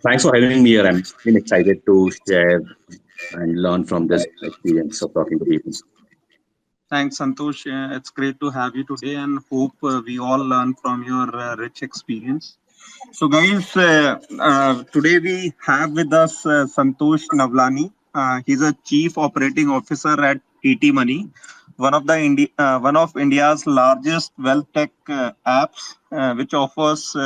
Thanks for having me here. I'm been excited to share and learn from this experience of talking to people. Thanks, Santosh. It's great to have you today and hope we all learn from your rich experience. So, guys, today we have with us Santosh Navlani. He's a Chief Operating Officer at ETMoney, one of India's largest wealth tech apps, which offers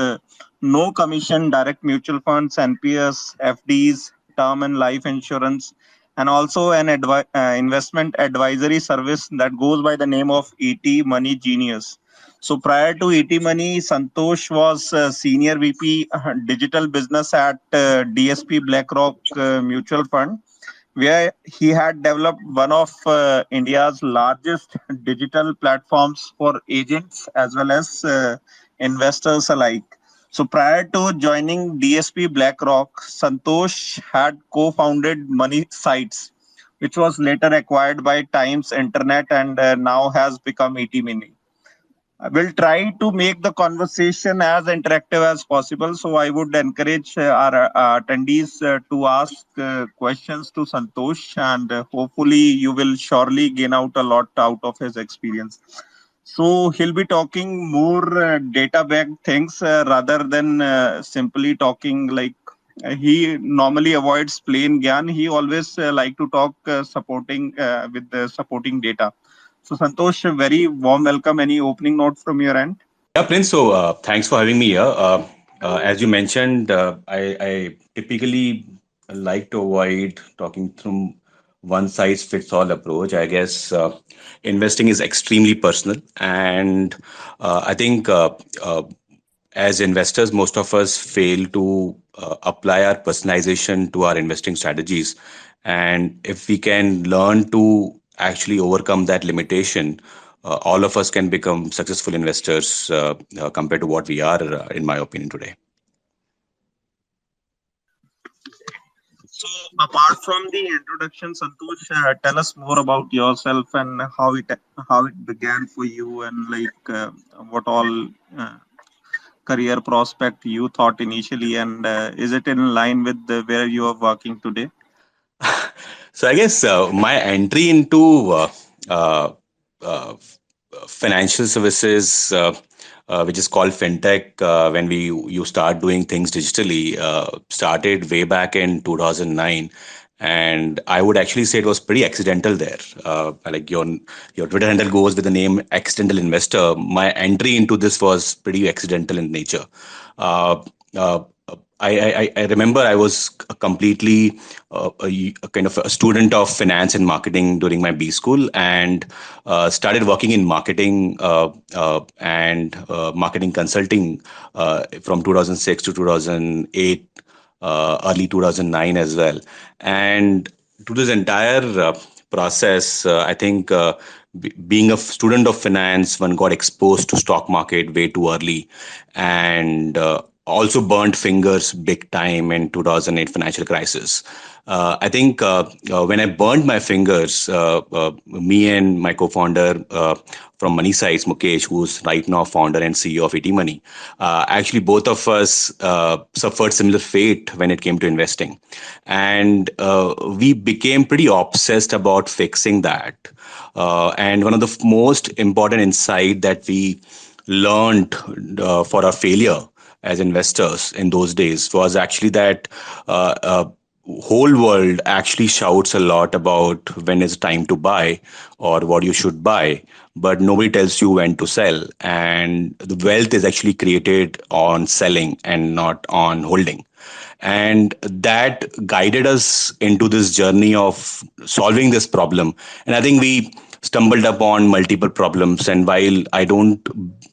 no commission direct mutual funds, NPS, FDs, term and life insurance, and also an investment advisory service that goes by the name of ET Money Genius. So prior to ETMoney, Santosh was senior VP digital business at DSP BlackRock Mutual Fund, where he had developed one of India's largest digital platforms for agents as well as investors alike. So prior to joining DSP BlackRock, Santosh had co-founded moneysights, which was later acquired by Times Internet and now has become ETMoney. I will try to make the conversation as interactive as possible. So I would encourage our attendees to ask questions to Santosh, and hopefully you will surely gain out a lot out of his experience. So he'll be talking more data-backed things rather than simply talking like he normally avoids plain gyan. He always like to talk supporting with the supporting data. So, Santosh, a very warm welcome. Any opening note from your end? Yeah, Prince. So thanks for having me here. As you mentioned, I typically like to avoid talking from one size fits all approach. I guess investing is extremely personal, and I think as investors, most of us fail to apply our personalization to our investing strategies. And if we can learn to actually overcome that limitation, all of us can become successful investors compared to what we are, in my opinion, today. So, apart from the introduction, Santosh, tell us more about yourself and how it began for you, and like what all career prospect you thought initially, and is it in line with where you are working today? So I guess my entry into uh, uh, financial services, which is called fintech, when we you start doing things digitally, started way back in 2009. And I would actually say it was pretty accidental there. Like your Twitter handle goes with the name accidental investor. My entry into this was pretty accidental in nature. Uh, uh, I remember I was completely a kind of a student of finance and marketing during my B school, and started working in marketing and marketing consulting from 2006 to 2008, early 2009 as well. And to this entire process, I think being a student of finance, one got exposed to stock market way too early, and also burnt fingers big time in 2008 financial crisis. I think when I burned my fingers, me and my co-founder from moneysights, Mukesh, who's right now founder and CEO of ETMoney, actually both of us suffered similar fate when it came to investing, and we became pretty obsessed about fixing that. And one of the most important insight that we learned for our failure as investors in those days was actually that whole world actually shouts a lot about when is time to buy or what you should buy, but nobody tells you when to sell. And the wealth is actually created on selling and not on holding. And that guided us into this journey of solving this problem. And I think we stumbled upon multiple problems. And while I don't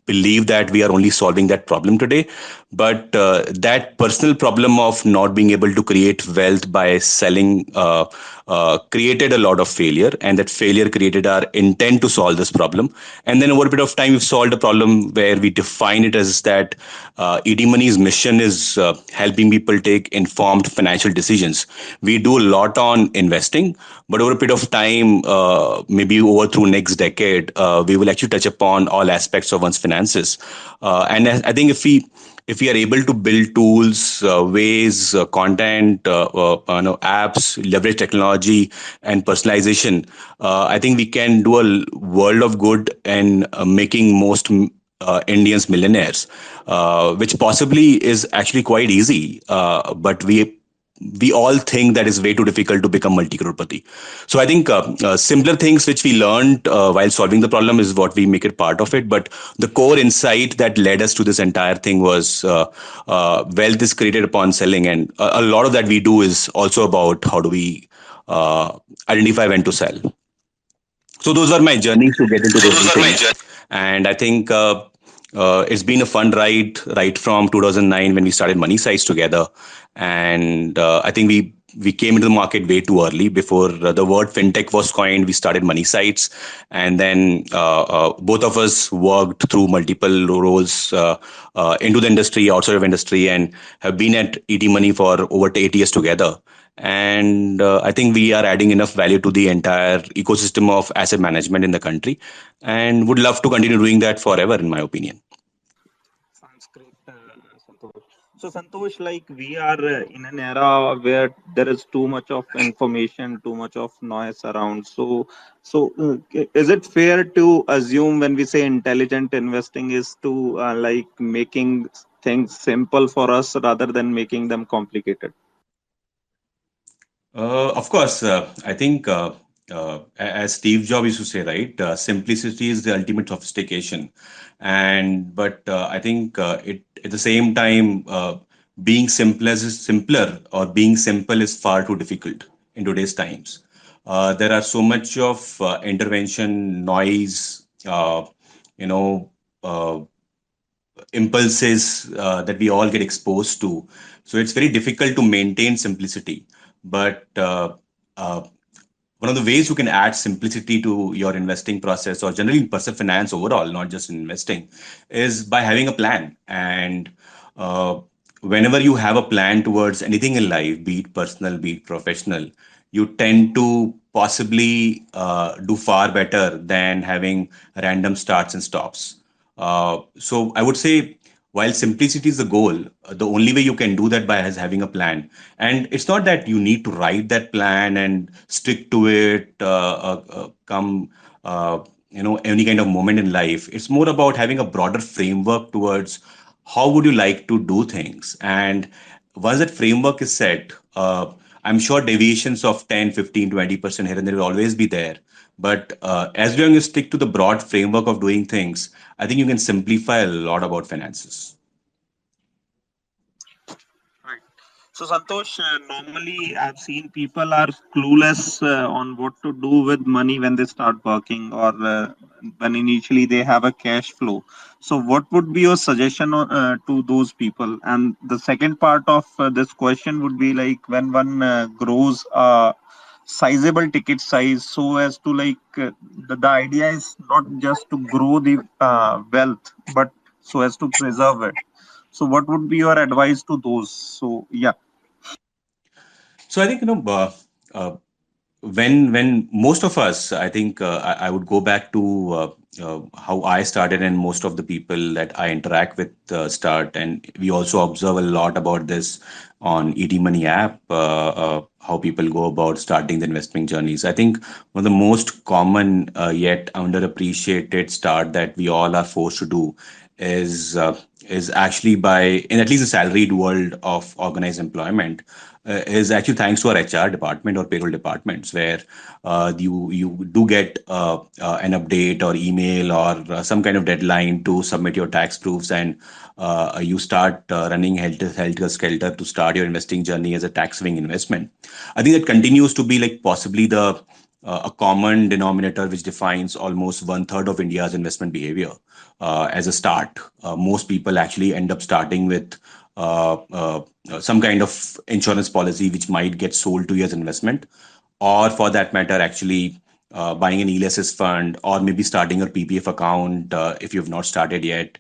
believe that we are only solving that problem today, but that personal problem of not being able to create wealth by selling created a lot of failure, and that failure created our intent to solve this problem. And then over a bit of time, we've solved a problem where we define it as that ED Money's mission is helping people take informed financial decisions. We do a lot on investing, but over a period of time, maybe over through next decade, we will actually touch upon all aspects of one's finances. And I think if we are able to build tools, ways, content, apps, leverage technology and personalization, I think we can do a world of good and making most Indians millionaires, which possibly is actually quite easy. But we all think that is way too difficult to become multi-crorepati. So I think simpler things which we learned while solving the problem is what we make it part of it. But the core insight that led us to this entire thing was wealth is created upon selling, and a lot of that we do is also about how do we uh, identify when to sell. So those are my journeys to get into So those those are my things, and I think it's been a fun ride right from 2009 when we started Money Sights together, and I think we came into the market way too early. Before the word fintech was coined, we started Money Sights, and then both of us worked through multiple roles into the industry, outside of industry, and have been at ETMoney for over 8 years together. And I think we are adding enough value to the entire ecosystem of asset management in the country, and would love to continue doing that forever, in my opinion. Sounds great, Santosh. So, Santosh, like we are in an era where there is too much of information, too much of noise around. So, is it fair to assume when we say intelligent investing is to like making things simple for us rather than making them complicated? Of course, I think as Steve Jobs used to say, right, simplicity is the ultimate sophistication. And but I think it at the same time, being simpler or being simple is far too difficult in today's times. There are so much of intervention, noise, you know. Uh, Impulses that we all get exposed to. So it's very difficult to maintain simplicity. But one of the ways you can add simplicity to your investing process or generally in personal finance overall, not just in investing, is by having a plan. And uh, whenever you have a plan towards anything in life, be it personal, be it professional, you tend to possibly do far better than having random starts and stops. So I would say, while simplicity is the goal, the only way you can do that by is having a plan. And it's not that you need to write that plan and stick to it. Come, any kind of moment in life. It's more about having a broader framework towards how would you like to do things. And once that framework is set, I'm sure deviations of 10, 15, 20% here and there will always be there. But as long as you stick to the broad framework of doing things, I think you can simplify a lot about finances. Right. So, Santosh, normally I've seen people are clueless on what to do with money when they start working or when initially they have a cash flow. So, what would be your suggestion to those people? And the second part of this question would be like when one grows a sizable ticket size, so as to the idea is not just to grow the wealth, but so as to preserve it. So, what would be your advice to those? So, yeah. So I think uh, when most of us, I think I would go back to how I started, and most of the people that I interact with start, and we also observe a lot about this on ETMoney app, how people go about starting the investment journeys. I think one of the most common yet underappreciated start that we all are forced to do is is actually by, in at least the salaried world of organized employment, is actually thanks to our HR department or payroll departments, where you do get an update or email or some kind of deadline to submit your tax proofs, and you start running helter skelter to start your investing journey as a tax saving investment. I think that continues to be like possibly the a common denominator which defines almost one third of India's investment behavior. As a start, most people actually end up starting with some kind of insurance policy which might get sold to you as investment, or for that matter, actually buying an ELSS fund, or maybe starting your PPF account if you've not started yet,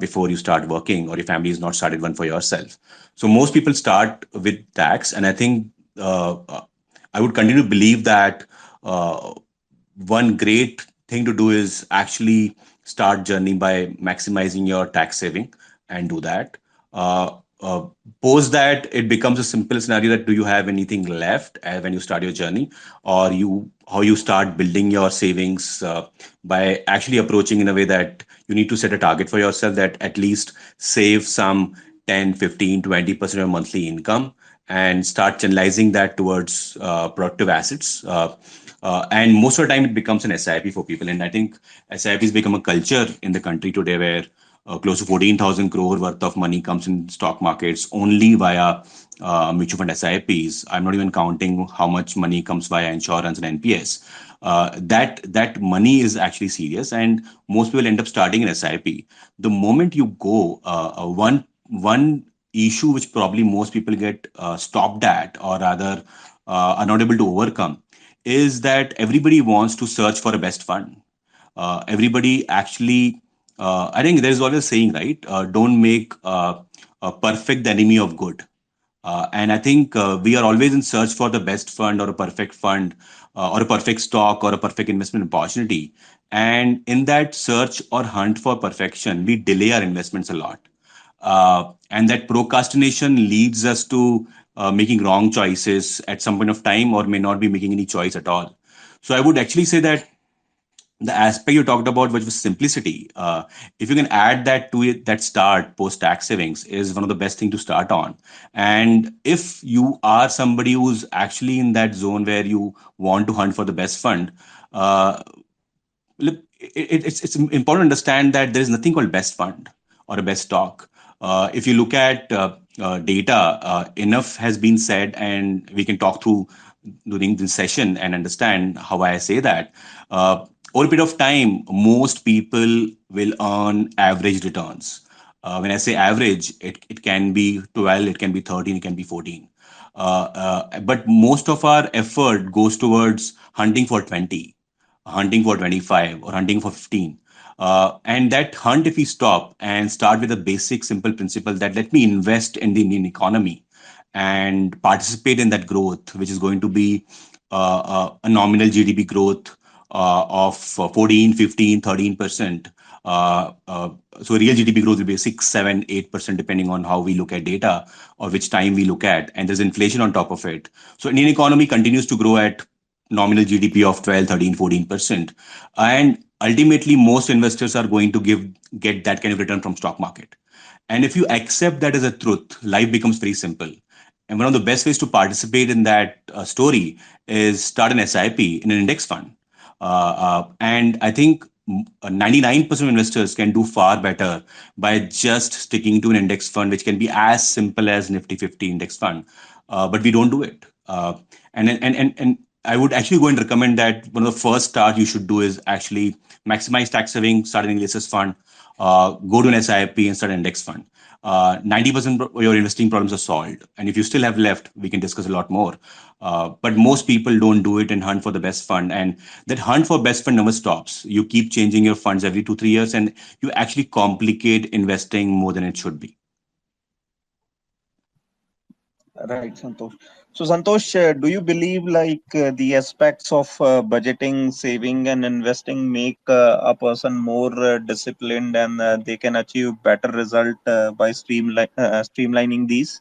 before you start working, or your family has not started one for yourself. So most people start with tax, and I think I would continue to believe that uh, one great thing to do is actually start journey by maximizing your tax saving and do that. Uh, uh, Post that, it becomes a simple scenario that do you have anything left when you start your journey, or you how you start building your savings by actually approaching in a way that you need to set a target for yourself that at least save some 10, 15, 20% of monthly income and start channelizing that towards productive assets. And most of the time, it becomes an SIP for people. And I think SIPs become a culture in the country today where close to 14,000 crore worth of money comes in stock markets only via mutual fund SIPs. I'm not even counting how much money comes via insurance and NPS. That money is actually serious, and most people end up starting an SIP. The moment you go, one issue which probably most people get stopped at, or rather are not able to overcome, is that everybody wants to search for a best fund. Everybody actually, I think there is always a saying, right? Don't make a perfect the enemy of good. And I think we are always in search for the best fund or a perfect fund or a perfect stock or a perfect investment opportunity. And in that search or hunt for perfection, we delay our investments a lot. And that procrastination leads us to making wrong choices at some point of time, or may not be making any choice at all. So I would actually say that the aspect you talked about, which was simplicity, if you can add that to it, that start post tax savings is one of the best thing to start on. And if you are somebody who's actually in that zone where you want to hunt for the best fund, uh, look, it's important to understand that there is nothing called best fund or a best stock. If you look at data, enough has been said, and we can talk through during this session and understand how I say that. Over a period of time, most people will earn average returns. When I say average, it can be 12, it can be 13, it can be 14. But most of our effort goes towards hunting for 20, hunting for 25, or hunting for 15. And that hunt, if we stop and start with a basic, simple principle that let me invest in the Indian economy and participate in that growth, which is going to be a nominal GDP growth of 14, 15, 13%. So real GDP growth will be 6, 7, 8%, depending on how we look at data or which time we look at. And there's inflation on top of it. So Indian economy continues to grow at nominal GDP of 12, 13, 14%. And ultimately, most investors are going to get that kind of return from stock market. And if you accept that as a truth, life becomes very simple. And one of the best ways to participate in that story is start an SIP in an index fund. And I think 99% of investors can do far better by just sticking to an index fund, which can be as simple as Nifty 50 index fund. But we don't do it. And I would actually go and recommend that one of the first start you should do is actually maximize tax saving, start an ESS fund, go to an SIP and start an index fund. 90% of your investing problems are solved. And if you still have left, we can discuss a lot more. But most people don't do it and hunt for the best fund. And that hunt for best fund never stops. You keep changing your funds every 2, 3 years, and you actually complicate investing more than it should be. Right, Santosh. So, Santosh, do you believe the aspects of budgeting, saving, and investing make a person more disciplined, and they can achieve better result by streamlining these?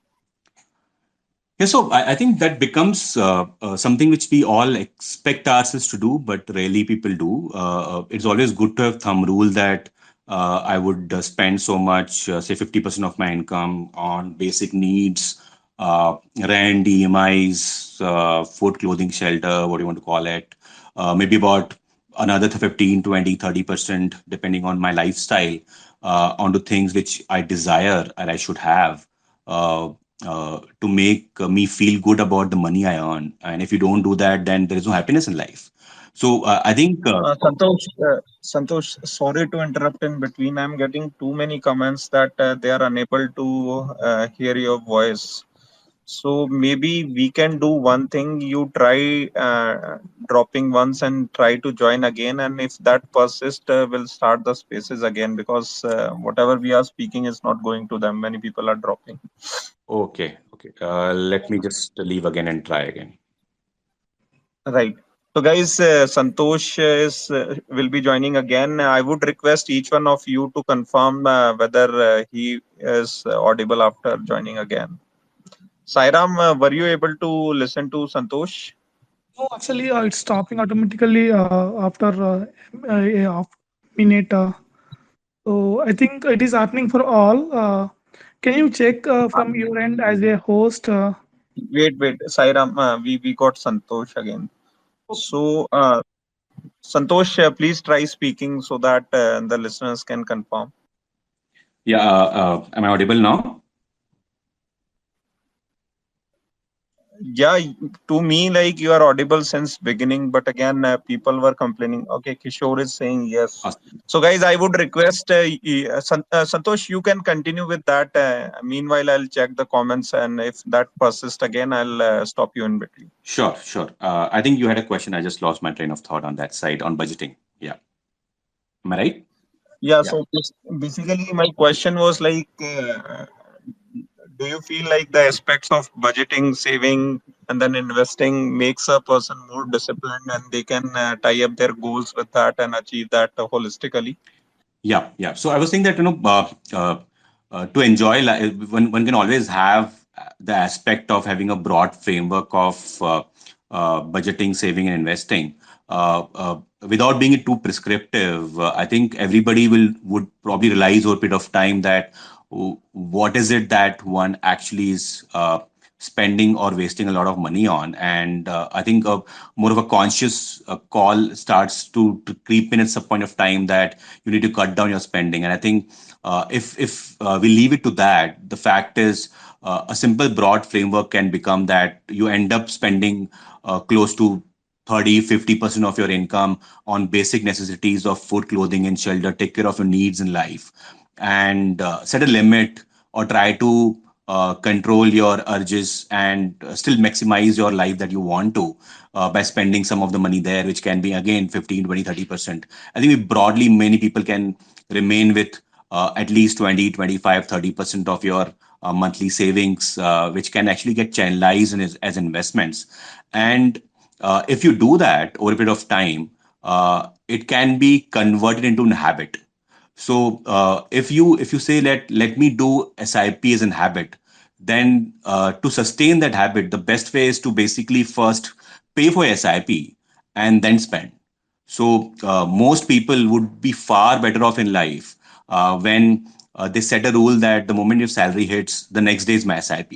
Yeah, so I think that becomes something which we all expect ourselves to do, but rarely people do. It's always good to have thumb rule that I would spend so much, say 50% of my income on basic needs, rent, EMIs, food, clothing, shelter, what do you want to call it. Maybe about another 15, 20, 30%, depending on my lifestyle, onto things which I desire and I should have. To make me feel good about the money I earn. And if you don't do that, then there is no happiness in life. So I think, Santosh, sorry to interrupt in between. I'm getting too many comments that they are unable to hear your voice. So maybe we can do one thing. You try dropping once and try to join again. And if that persists, we'll start the spaces again because whatever we are speaking is not going to them. Many people are dropping. okay, let me just leave again and try again. Right. So, guys, Santosh will be joining again. I would request each one of you to confirm whether he is audible after joining again. Sairam, were you able to listen to Santosh? No, actually, it's stopping automatically after a half minute. So I think it is happening for all. Can you check from your end as a host? Wait, Sairam, we got Santosh again. So, Santosh, please try speaking so that the listeners can confirm. Yeah, am I audible now? Yeah, to me, like you are audible since beginning, but again, people were complaining. Okay, Kishore is saying yes. So, guys, I would request Santosh, you can continue with that. Meanwhile, I'll check the comments, and if that persists again, I'll stop you in between. Sure, sure. I think you had a question. I just lost my train of thought on that side on budgeting. Yeah. Am I right? Yeah, Yeah. so basically, my question was like, do you feel like the aspects of budgeting, saving, and then investing makes a person more disciplined and they can tie up their goals with that and achieve that holistically? Yeah, yeah. So I was saying that to enjoy life, one can always have the aspect of having a broad framework of budgeting, saving, and investing. Without being too prescriptive, I think everybody would probably realize over a period of time that what is it that one actually is spending or wasting a lot of money on. And I think more of a conscious call starts to creep in at some point of time that you need to cut down your spending. And I think if we leave it to that, the fact is a simple broad framework can become that you end up spending close to 30-50% of your income on basic necessities of food, clothing, and shelter. Take care of your needs in life, and set a limit or try to control your urges and still maximize your life that you want to by spending some of the money there, which can be again 15, 20, 30%. I think we broadly, many people can remain with at least 20, 25, 30% of your monthly savings, which can actually get channelized as investments. And if you do that over a period of time, it can be converted into a habit. So if you say let me do SIP as an habit, then to sustain that habit, the best way is to basically first pay for SIP and then spend. So most people would be far better off in life when they set a rule that the moment your salary hits, the next day is my SIP.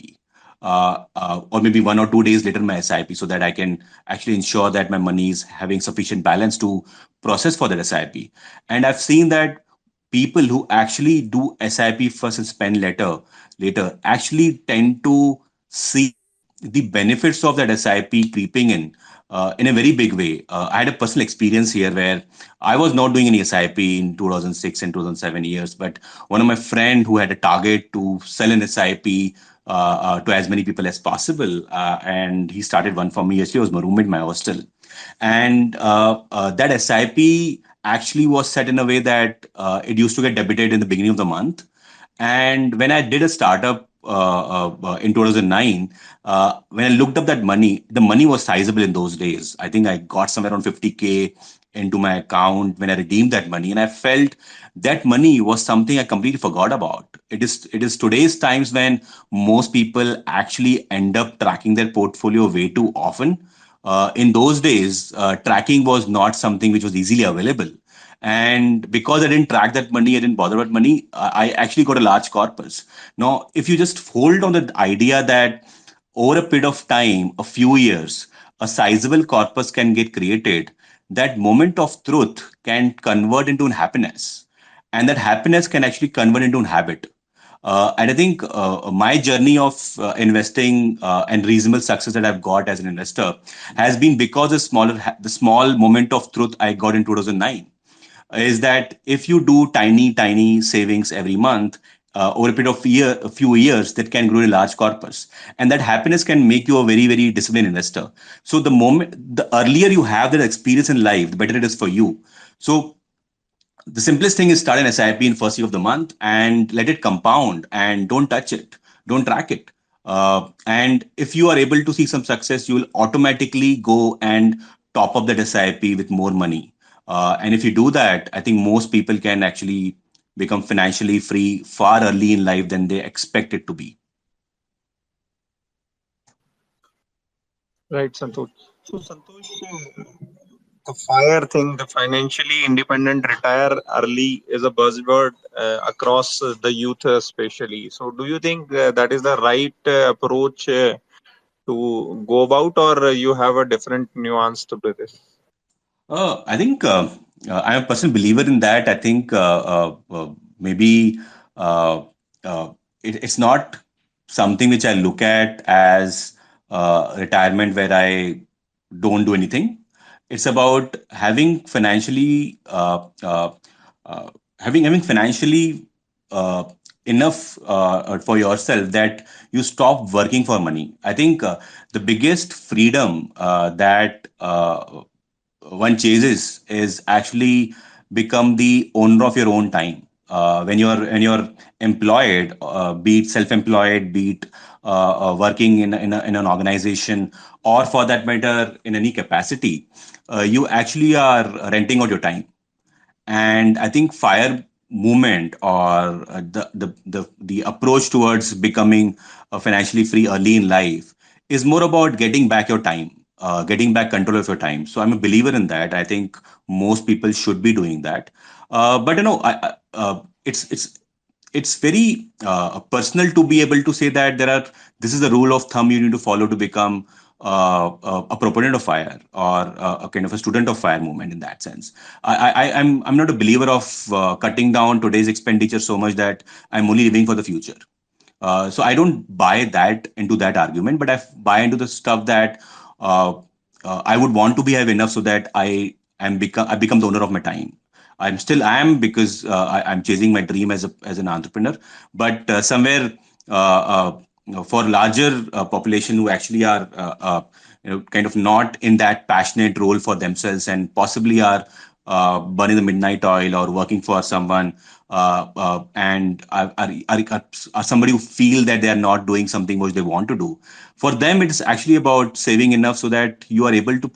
Or maybe 1 or 2 days later my SIP, so that I can actually ensure that my money is having sufficient balance to process for that SIP. And I've seen that people who actually do SIP first and spend later actually tend to see the benefits of that SIP creeping in a very big way. I had a personal experience here where I was not doing any SIP in 2006 and 2007 years, but one of my friend who had a target to sell an SIP to as many people as possible, and he started one for me. Actually, was my roommate in my hostel, and that SIP actually was set in a way that it used to get debited in the beginning of the month. And when I did a startup in 2009, when I looked up that money, the money was sizable in those days. I think I got somewhere around 50K into my account when I redeemed that money, and I felt that money was something I completely forgot about. It is today's times when most people actually end up tracking their portfolio way too often. In those days, tracking was not something which was easily available. And because I didn't track that money, I didn't bother about money, I actually got a large corpus. Now, if you just hold on the idea that over a period of time, a few years, a sizable corpus can get created, that moment of truth can convert into an happiness. And that happiness can actually convert into an habit. And I think my journey of investing and reasonable success that I've got as an investor has been because the small moment of truth I got in 2009 is that if you do tiny savings every month over a period of a few years, that can grow a large corpus, and that happiness can make you a very disciplined investor. So the earlier you have that experience in life, the better it is for you. So the simplest thing is start an SIP in first week of the month and let it compound and don't touch it, don't track it. And if you are able to see some success, you will automatically go and top up that SIP with more money. And if you do that, I think most people can actually become financially free far early in life than they expect it to be. Right, Santosh. So, Santosh, the FIRE thing, the financially independent retire early, is a buzzword across the youth, especially. So, do you think that is the right approach to go about, or you have a different nuance to this? I think I'm a personal believer in that. I think maybe uh, it's not something which I look at as retirement where I don't do anything. It's about having financially uh, having financially uh, enough for yourself that you stop working for money. I think the biggest freedom that one chases is actually become the owner of your own time. When you're employed, be it self-employed, be it working in an organization, or for that matter in any capacity, you actually are renting out your time. And I think fire movement, or the approach towards becoming financially free early in life, is more about getting back your time, getting back control of your time. So I'm a believer in that. I think most people should be doing that. But it's very personal to be able to say that this is the rule of thumb you need to follow to become a proponent of fire, or a kind of a student of fire movement in that sense. I'm not a believer of cutting down today's expenditure so much that I'm only living for the future. So I don't buy that into that argument, but I buy into the stuff that uh, I would want to be have enough so that I become the owner of my time. I am, because I'm chasing my dream as an entrepreneur, but somewhere for larger population who actually are kind of not in that passionate role for themselves, and possibly are burning the midnight oil or working for someone, and are somebody who feel that they are not doing something which they want to do. For them, it's actually about saving enough so that you are able to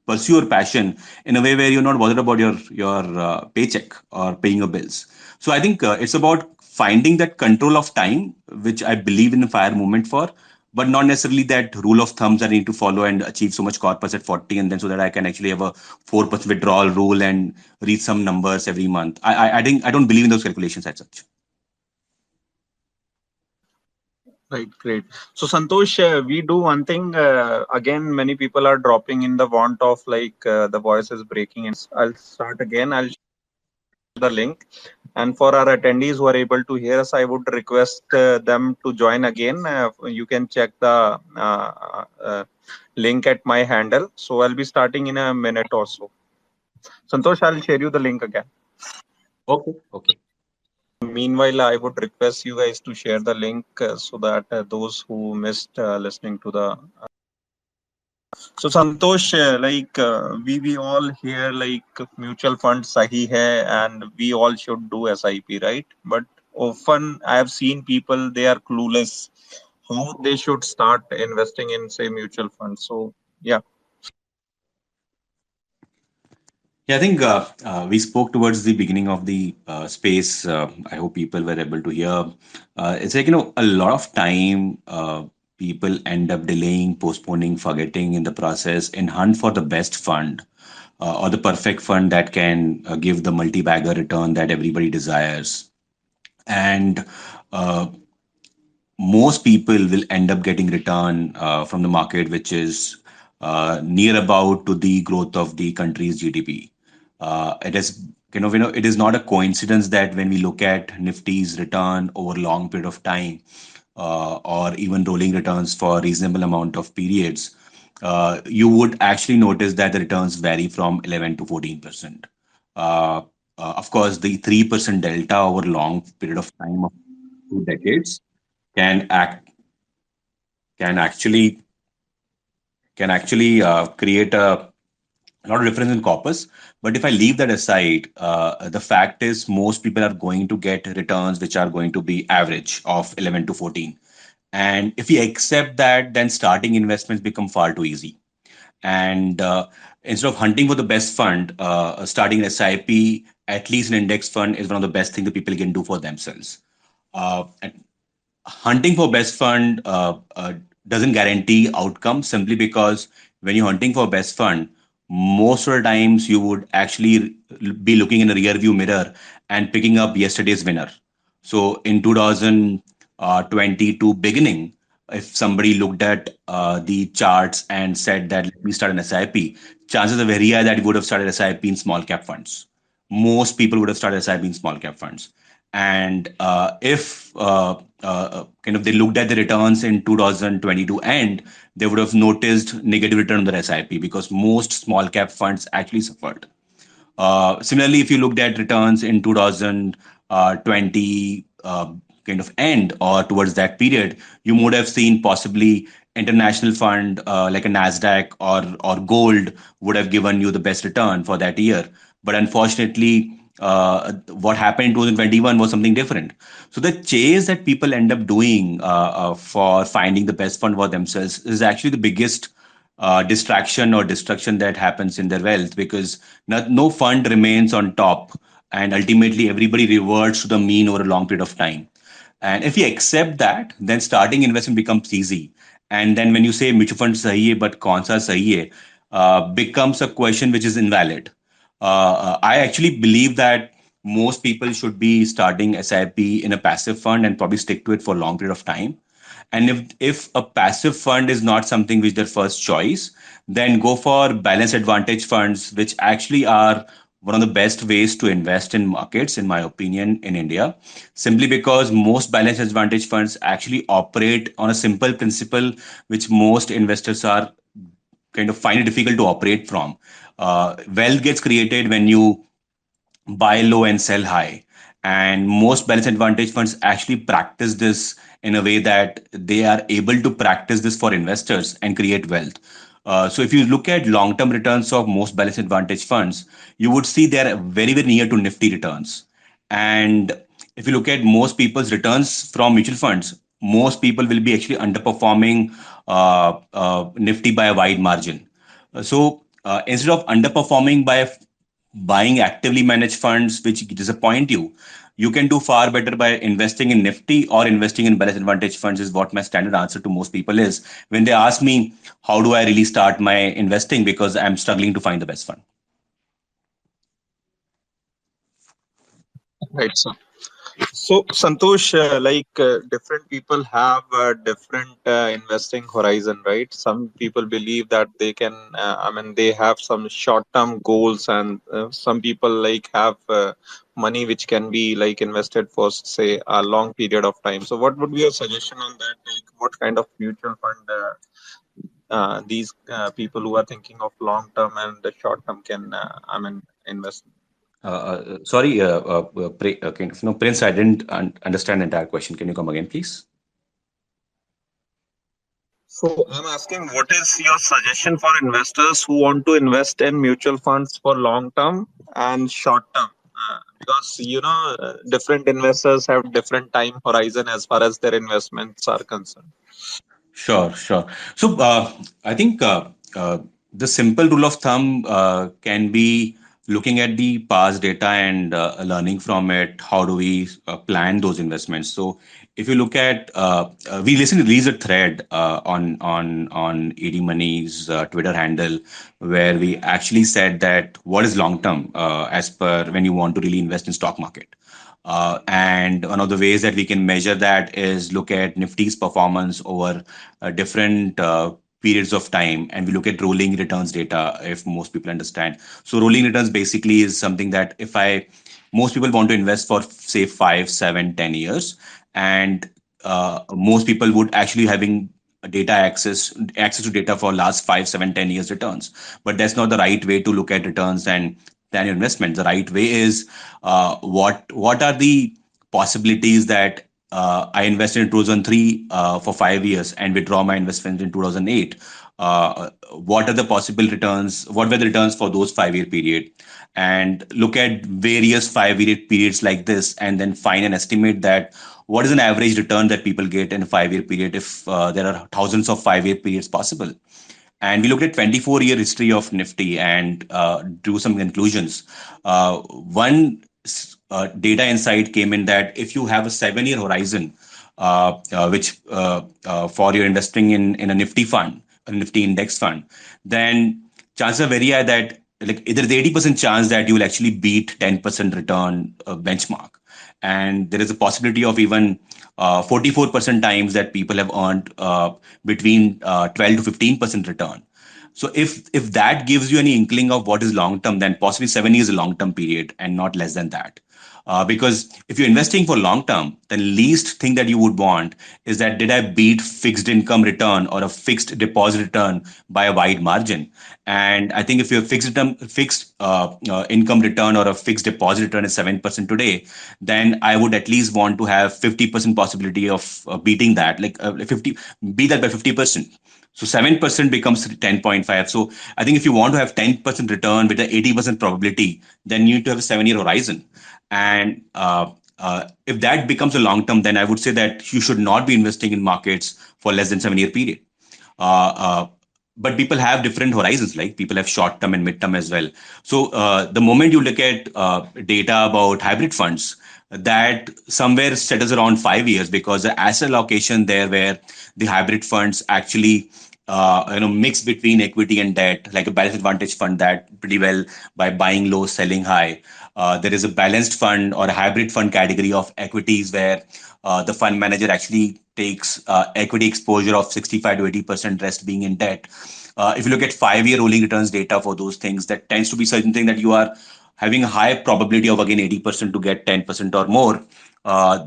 pursue your passion in a way where you're not bothered about your paycheck or paying your bills. So I think it's about finding that control of time, which I believe in the fire movement for, but not necessarily that rule of thumbs that I need to follow and achieve so much corpus at 40, and then so that I can actually have a 4% withdrawal rule and reach some numbers every month. I think I don't believe in those calculations as such. Right, great. So, Santosh, we do one thing. Again, many people are dropping in the want of like the voice is breaking. I'll start again. I'll share the link. And for our attendees who are able to hear us, I would request them to join again. You can check the link at my handle. So, I'll be starting in a minute or so. Santosh, I'll share you the link again. Okay. Okay. Meanwhile, I would request you guys to share the link so that those who missed listening to the. So Santosh, we all hear like mutual fund sahi hai, and we all should do SIP, right? But often I have seen people, they are clueless how they should start investing in say mutual funds. So yeah. Yeah, I think we spoke towards the beginning of the space. I hope people were able to hear. It's like, a lot of time people end up delaying, postponing, forgetting in the process, in hunt for the best fund, or the perfect fund that can give the multi-bagger return that everybody desires. And uh, most people will end up getting return from the market, which is near about to the growth of the country's GDP. It is it is not a coincidence that when we look at Nifty's return over long period of time, or even rolling returns for reasonable amount of periods, you would actually notice that the returns vary from 11 to 14%. Uh, of course, the 3% delta over long period of time of 2 decades can act can actually create a lot of difference in corpus. But if I leave that aside, the fact is most people are going to get returns which are going to be average of 11 to 14. And if we accept that, then starting investments become far too easy. And Instead of hunting for the best fund, starting an SIP, at least an index fund, is one of the best things that people can do for themselves. And hunting for best fund doesn't guarantee outcome, simply because when you're hunting for best fund, most of the times you would actually be looking in a rear view mirror and picking up yesterday's winner. So in 2022 beginning, if somebody looked at the charts and said that let me start an SIP, chances are very high that you would have started SIP in small cap funds. Most people would have started SIP in small cap funds. And if kind of they looked at the returns in 2022 and they would have noticed negative return on their SIP, because most small cap funds actually suffered. Similarly, if you looked at returns in 2020 kind of end or towards that period, you would have seen possibly international fund like a Nasdaq or gold would have given you the best return for that year. But unfortunately, what happened in 2021 was something different. So the chase that people end up doing for finding the best fund for themselves is actually the biggest distraction or destruction that happens in their wealth, because no fund remains on top, and ultimately everybody reverts to the mean over a long period of time. And if you accept that, then starting investment becomes easy. And then when you say mutual fund sahi hai but kaun sa sahi hai, becomes a question which is invalid. I actually believe that most people should be starting SIP in a passive fund and probably stick to it for a long period of time. And if a passive fund is not something which their first choice, then go for balanced advantage funds, which actually are one of the best ways to invest in markets, in my opinion, in India, simply because most balanced advantage funds actually operate on a simple principle, which most investors are kind of find it difficult to operate from. Wealth gets created when you buy low and sell high. And most balance advantage funds actually practice this in a way that they are able to practice this for investors and create wealth. So if you look at long-term returns of most balance advantage funds, you would see they're very, very near to Nifty returns. And if you look at most people's returns from mutual funds, most people will be actually underperforming Nifty by a wide margin. Instead of underperforming by buying actively managed funds which disappoint you, you can do far better by investing in Nifty or investing in balance advantage funds, is what my standard answer to most people is when they ask me, how do I really start my investing? Because I'm struggling to find the best fund. Right, sir. So, Santosh, different people have different investing horizon, right? Some people believe that they can, they have some short-term goals, and some people like have money which can be like invested for, say, a long period of time. So, what would be your suggestion on that? Like, what kind of mutual fund these people who are thinking of long-term and the short-term can, invest? Sorry, no, Prince, I didn't understand the entire question. Can you come again, please? So I'm asking, what is your suggestion for investors who want to invest in mutual funds for long term and short term? Because different investors have different time horizon as far as their investments are concerned. Sure, sure. So I think the simple rule of thumb can be looking at the past data and learning from it. How do we plan those investments? So if you look at, we recently released a thread on ETMoney's Twitter handle, where we actually said that what is long term as per when you want to really invest in stock market. And one of the ways that we can measure that is look at Nifty's performance over different periods of time, and we look at rolling returns data, if most people understand. So rolling returns basically is something that if I most people want to invest for say 5, 7, 10 years, and most people would actually having data access to data for last 5, 7, 10 years returns. But that's not the right way to look at returns and plan your investment. The right way is what are the possibilities that I invested in 2003 for 5 years and withdraw my investment in 2008. What are the possible returns? What were the returns for those 5 year period? And look at various 5 year periods like this, and then find and estimate that what is an average return that people get in a 5 year period if there are thousands of 5 year periods possible. and we looked at 24-year history of Nifty and drew some conclusions. One data insight came in that if you have a 7-year horizon, which for your investing in a Nifty fund, a Nifty index fund, then chances are very high that like there's 80% chance that you will actually beat 10% return benchmark, and there is a possibility of even 44% times that people have earned between 12 to 15% return. So if that gives you any inkling of what is long term, then possibly 7 years is a long term period and not less than that. Because if you're investing for long term, the least thing that you would want is that did I beat fixed income return or a fixed deposit return by a wide margin? And I think if your fixed income return or a fixed deposit return is 7% today, then I would at least want to have 50% possibility of beating that, like 50, beat that by 50%. So 7% becomes 10.5. So I think if you want to have 10% return with an 80% probability, then you need to have a 7-year horizon. And if that becomes a long term, then I would say that you should not be investing in markets for less than 7-year period. Uh, uh, but people have different horizons, like people have short term and mid term as well. So the moment you look at data about hybrid funds, that somewhere settles around 5 years, because the asset allocation there, where the hybrid funds actually mix between equity and debt, like a balanced advantage fund that pretty well by buying low, selling high. There is a balanced fund or a hybrid fund category of equities where the fund manager actually takes equity exposure of 65 to 80%, rest being in debt. If you look at 5-year rolling returns data for those things, that tends to be something that you are having a high probability of again 80% to get 10% or more.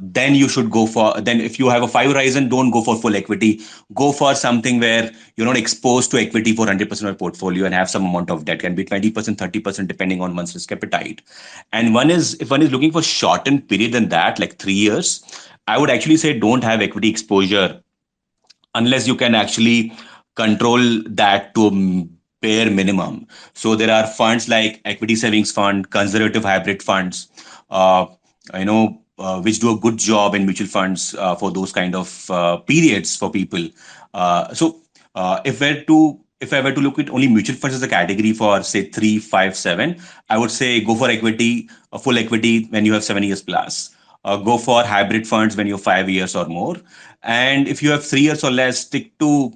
Then you should go for, then if you have a 5 horizon, don't go for full equity. Go for something where you're not exposed to equity for 100% of your portfolio and have some amount of debt, can be 20%, 30%, depending on one's risk appetite. And one is, if one is looking for shortened period than that, like 3 years, I would actually say don't have equity exposure unless you can actually control that to a bare minimum. So there are funds like equity savings fund, conservative hybrid funds, which do a good job in mutual funds for those kind of periods for people. If I were to look at only mutual funds as a category for say 3, 5, 7, I would say go for equity, a full equity when you have 7 years plus. Go for hybrid funds when you're 5 years or more. And if you have 3 years or less, stick to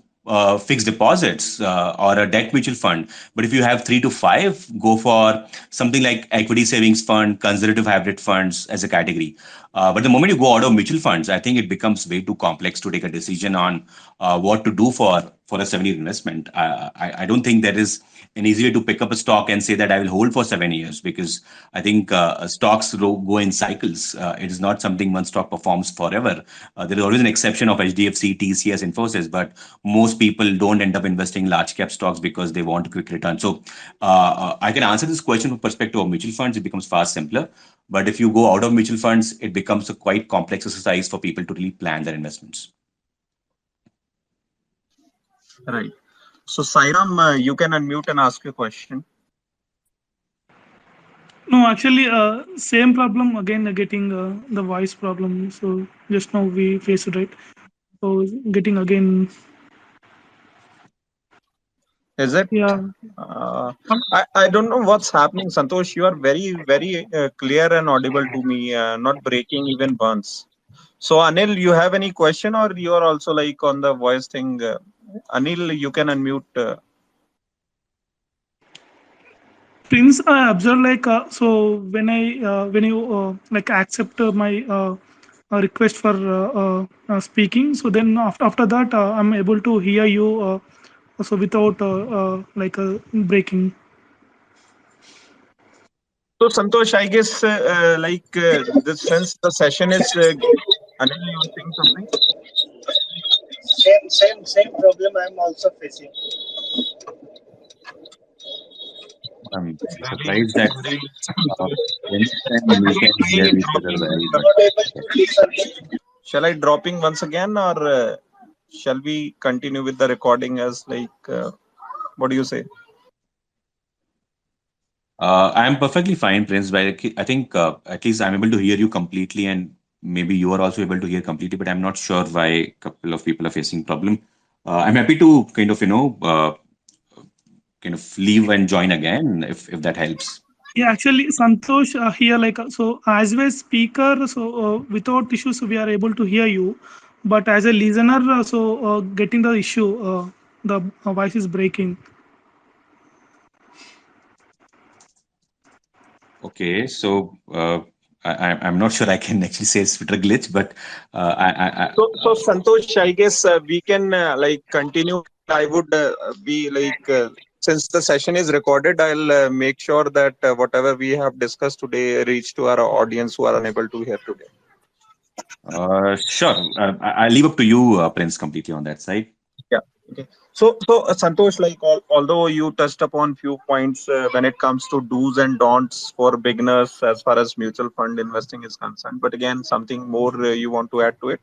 fixed deposits or a debt mutual fund. But if you have 3 to 5, go for something like equity savings fund, conservative hybrid funds as a category. But the moment you go out of mutual funds, I think it becomes way too complex to take a decision on what to do for a 7-year investment. I don't think there is an easy way to pick up a stock and say that I will hold for 7 years, because I think stocks go in cycles. It is not something one stock performs forever. There is always an exception of HDFC, TCS, Infosys, but most people don't end up investing in large cap stocks because they want a quick return. So I can answer this question from perspective of mutual funds. It becomes far simpler. But if you go out of mutual funds, it becomes a quite complex exercise for people to really plan their investments. Right. So, Sairam, you can unmute and ask your question. No, actually, same problem again, getting the voice problem. So just now we faced it, right. So getting again, Is it? yeah. I don't know what's happening, Santosh. You are very clear and audible to me, not breaking even once. So, Anil, you have any question, or you are also like on the voice thing? Anil, you can unmute. Prince, I observe like so when you like accept my request for speaking, so then after that I'm able to hear you so without like breaking. So, Santosh, I guess this since the session is Anil, you were saying something? Same problem I'm also facing. I'm Very, surprised that very uh, Santosh. Prince and you Shall can hear I each other dropping? well, I'm but not able yeah. to listen. Shall I dropping once again, or shall we continue with the recording as like? What do you say? I'm perfectly fine, Prince. But I think at least I'm able to hear you completely, and maybe you are also able to hear completely. But I'm not sure why a couple of people are facing problem. I'm happy to kind of kind of leave and join again if that helps. Yeah, actually, Santosh, here, so as a speaker, so without issues, we are able to hear you. But as a listener, getting the issue, the voice is breaking. Okay, so I'm not sure I can actually say it's Twitter glitch, but So Santosh, I guess we can like continue. I would be like since the session is recorded, I'll make sure that whatever we have discussed today reach to our audience who are unable to hear today. sure. I leave up to you, Prince, completely on that side. Yeah. Okay. So Santosh, like although you touched upon few points when it comes to do's and don'ts for beginners as far as mutual fund investing is concerned, but again, something more you want to add to it?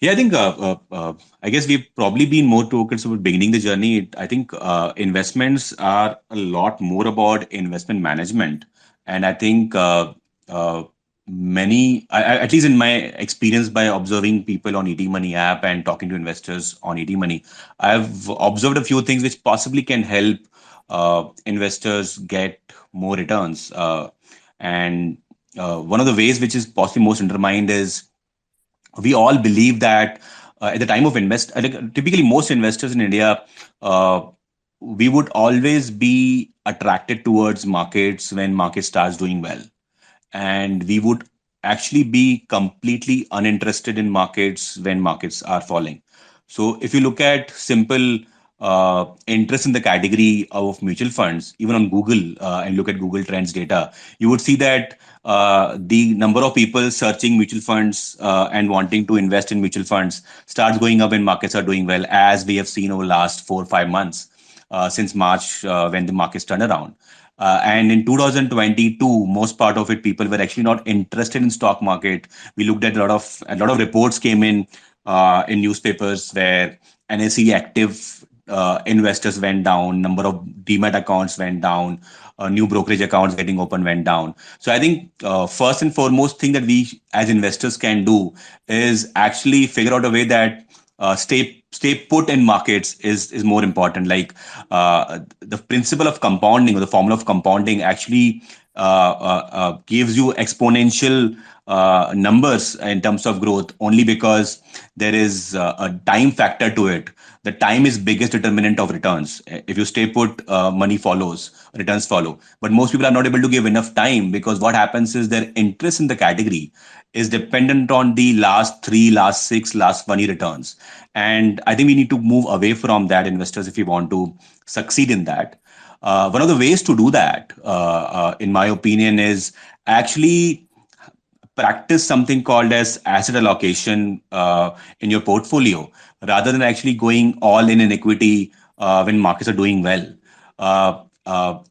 Yeah, I think I guess we've probably been more focused about beginning the journey. I think investments are a lot more about investment management, and I think at least in my experience by observing people on ETMoney app and talking to investors on ETMoney, I've observed a few things which possibly can help investors get more returns. And one of the ways which is possibly most undermined is we all believe that at the time of like, typically most investors in India, uh, we would always be attracted towards markets when market starts doing well, and we would actually be completely uninterested in markets when markets are falling. So if you look at simple interest in the category of mutual funds, even on Google, and look at Google Trends data, you would see that the number of people searching mutual funds and wanting to invest in mutual funds starts going up when markets are doing well, as we have seen over the last 4 or 5 months since March when the markets turn around. And in 2022, most part of it, people were actually not interested in stock market. We looked at a lot of reports came in newspapers where NSE active investors went down, number of demat accounts went down, new brokerage accounts getting open went down. So I think first and foremost thing that we as investors can do is actually figure out a way that stay put in markets is more important. Like the principle of compounding or the formula of compounding actually gives you exponential numbers in terms of growth only because there is a time factor to it. The time is biggest determinant of returns. If you stay put, money follows, returns follow. But most people are not able to give enough time because what happens is their interest in the category is dependent on the last three, last six, last 1 year returns. And I think we need to move away from that, investors, if we want to succeed in that. One of the ways to do that, in my opinion, is actually practice something called as asset allocation in your portfolio rather than actually going all in equity when markets are doing well.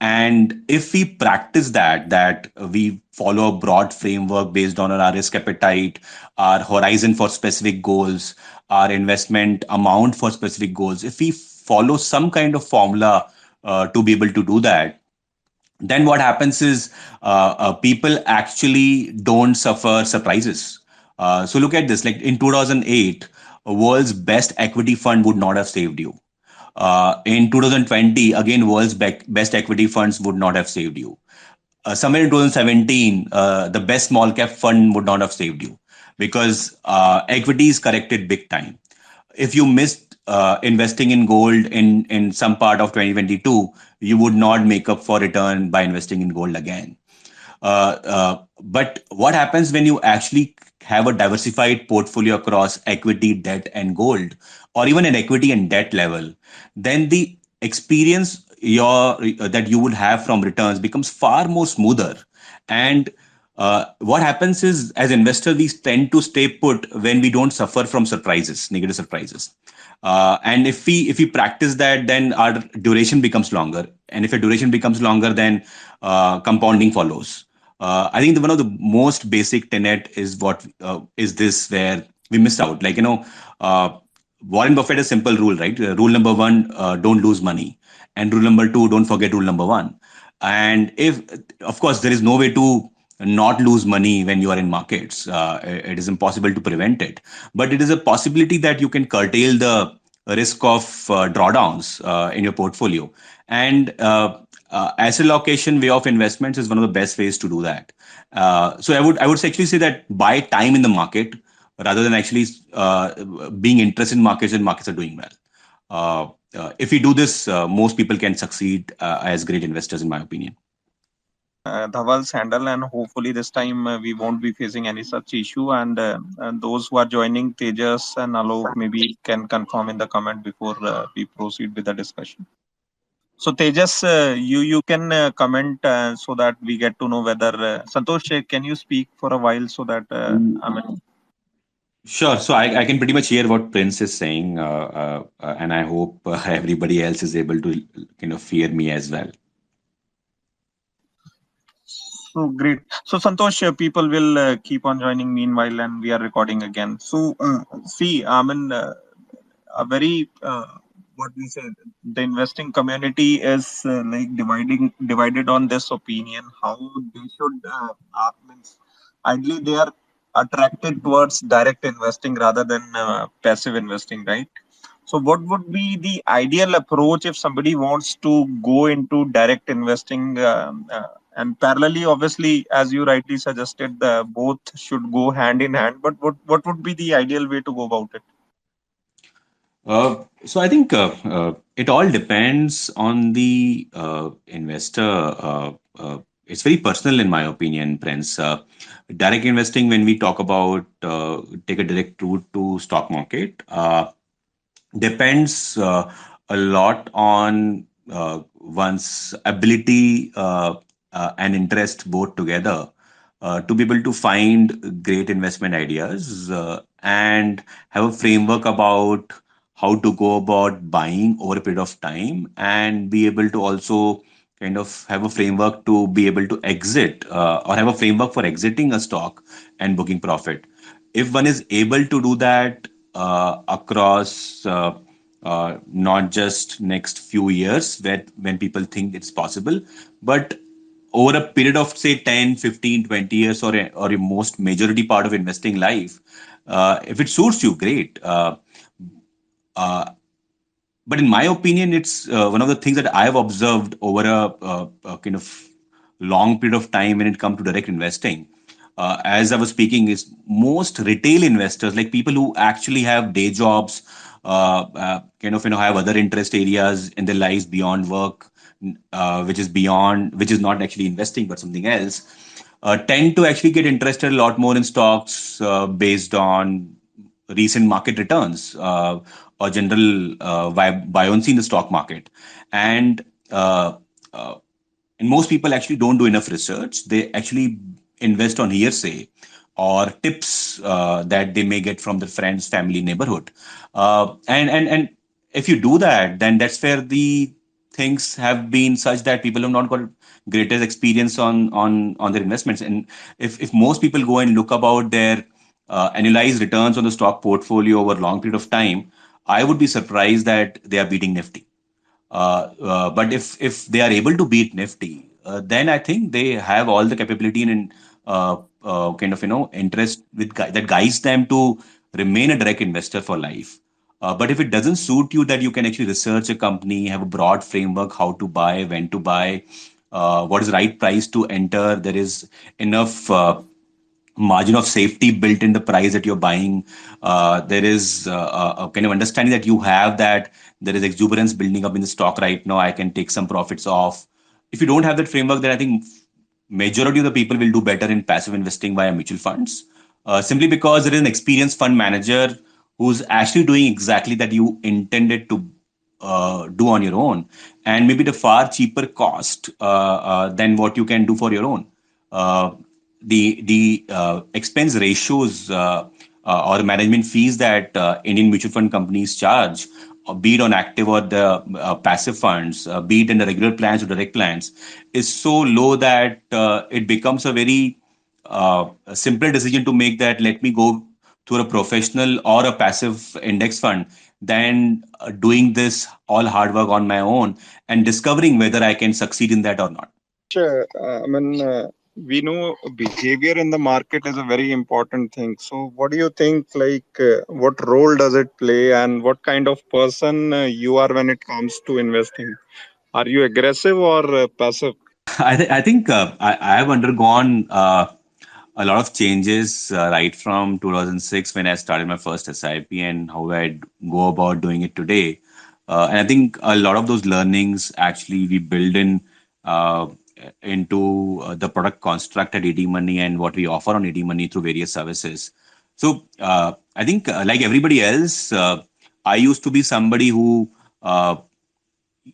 And if we practice that we follow a broad framework based on our risk appetite, our horizon for specific goals, our investment amount for specific goals, if we follow some kind of formula to be able to do that, then what happens is people actually don't suffer surprises. So look at this, like in 2008, a world's best equity fund would not have saved you. In 2020, again, world's best equity funds would not have saved you. Somewhere in 2017, the best small cap fund would not have saved you because equities corrected big time. If you missed investing in gold in some part of 2022, you would not make up for return by investing in gold again. But what happens when you actually have a diversified portfolio across equity, debt, and gold, or even an equity and debt level? Then the experience that you would have from returns becomes far more smoother. And what happens is, as investors, we tend to stay put when we don't suffer from surprises, negative surprises. And if we practice that, then our duration becomes longer. And if a duration becomes longer, then compounding follows. I think one of the most basic tenet is what is this where we miss out. Like Warren Buffett has a simple rule, right? Rule number one: don't lose money, and rule number two: don't forget rule number one. And if, of course, there is no way to not lose money when you are in markets. It is impossible to prevent it, but it is a possibility that you can curtail the risk of drawdowns in your portfolio. And asset allocation way of investments is one of the best ways to do that. So I would actually say that buy time in the market rather than actually being interested in markets when markets are doing well. If we do this, most people can succeed as great investors, in my opinion. Dhaval's handle, and hopefully this time we won't be facing any such issue. And those who are joining, Tejas and Alok, maybe can confirm in the comment before we proceed with the discussion. So Tejas, you can comment so that we get to know whether Santosh, can you speak for a while so that I mean, Sure. So I can pretty much hear what Prince is saying, and I hope everybody else is able to hear me as well. so great. So Santosh, people will keep on joining meanwhile, and we are recording again. So see, I mean, a very what we say, the investing community is like divided on this opinion how they should means ideally they are attracted towards direct investing rather than passive investing, right? So what would be the ideal approach if somebody wants to go into direct investing, and parallelly, obviously, as you rightly suggested, the both should go hand in hand, but what would be the ideal way to go about it? So I think it all depends on the investor. It's very personal, in my opinion, Prince. Direct investing, when we talk about take a direct route to stock market, depends a lot on one's ability and interest both together to be able to find great investment ideas and have a framework about how to go about buying over a period of time, and be able to also kind of have a framework to be able to exit or have a framework for exiting a stock and booking profit. If one is able to do that across not just next few years when people think it's possible, but over a period of say 10, 15, 20 years, or a most majority part of investing life, if it suits you, great. Uh, but in my opinion, it's one of the things that I've observed over a kind of long period of time when it comes to direct investing. As I was speaking, is most retail investors, like people who actually have day jobs, kind of have other interest areas in their lives beyond work, which is not actually investing but something else, tend to actually get interested a lot more in stocks based on recent market returns or general buoyancy in the stock market. And uh, uh, and most people actually don't do enough research. They actually invest on hearsay or tips that they may get from their friends, family, neighborhood. And if you do that, then that's where the things have been such that people have not got greatest experience on their investments. And if most people go and look about their annualized returns on the stock portfolio over a long period of time, I would be surprised that they are beating Nifty. But if they are able to beat Nifty, then I think they have all the capability and kind of interest that guides them to remain a direct investor for life. But if it doesn't suit you, that you can actually research a company, have a broad framework how to buy, when to buy, what is the right price to enter. There is enough margin of safety built in the price that you're buying. There is a kind of understanding that you have that there is exuberance building up in the stock right now. I can take some profits off. If you don't have that framework, then I think majority of the people will do better in passive investing via mutual funds, simply because there is an experienced fund manager who's actually doing exactly that you intended to do on your own, and maybe the far cheaper cost than what you can do for your own. Uh, the expense ratios or management fees that Indian mutual fund companies charge, be it on active or the passive funds, be it in the regular plans or direct plans, is so low that it becomes a very a simpler decision to make, that let me go through a professional or a passive index fund than doing this all hard work on my own and discovering whether I can succeed in that or not. Sure. I mean, We know behavior in the market is a very important thing. So, what do you think? What role does it play, and what kind of person you are when it comes to investing? Are you aggressive or passive? I have undergone a lot of changes right from 2006 when I started my first SIP and how I go about doing it today. And I think a lot of those learnings actually we build uh, into the product construct at ETMoney and what we offer on ETMoney through various services. So I think like everybody else, I used to be somebody who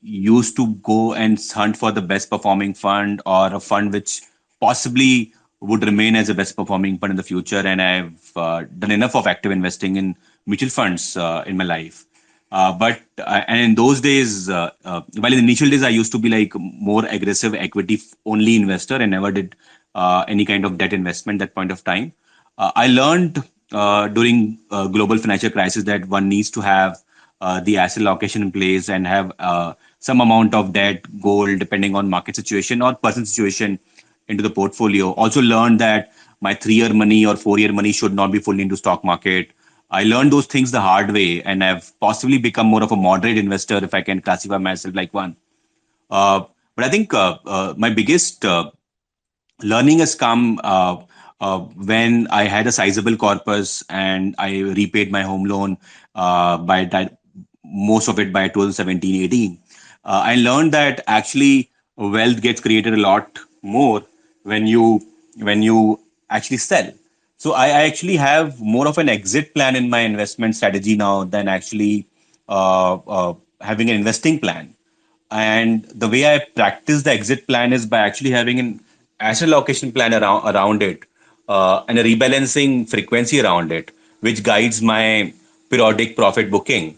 used to go and hunt for the best performing fund or a fund which possibly would remain as a best performing fund in the future. And I've done enough of active investing in mutual funds in my life. And in those days, while in the initial days, I used to be like more aggressive equity only investor and never did any kind of debt investment at that point of time. I learned during global financial crisis that one needs to have the asset allocation in place and have some amount of debt, gold, depending on market situation or person situation into the portfolio. Also learned that my 3 year money or 4 year money should not be fully into stock market. I learned those things the hard way and have possibly become more of a moderate investor if I can classify myself like one. Uh, but I think my biggest learning has come when I had a sizable corpus and I repaid my home loan by that, most of it by 2017-18. I learned that actually wealth gets created a lot more when you actually sell. So I actually have more of an exit plan in my investment strategy now than actually having an investing plan. And the way I practice the exit plan is by actually having an asset allocation plan around it and a rebalancing frequency around it, which guides my periodic profit booking.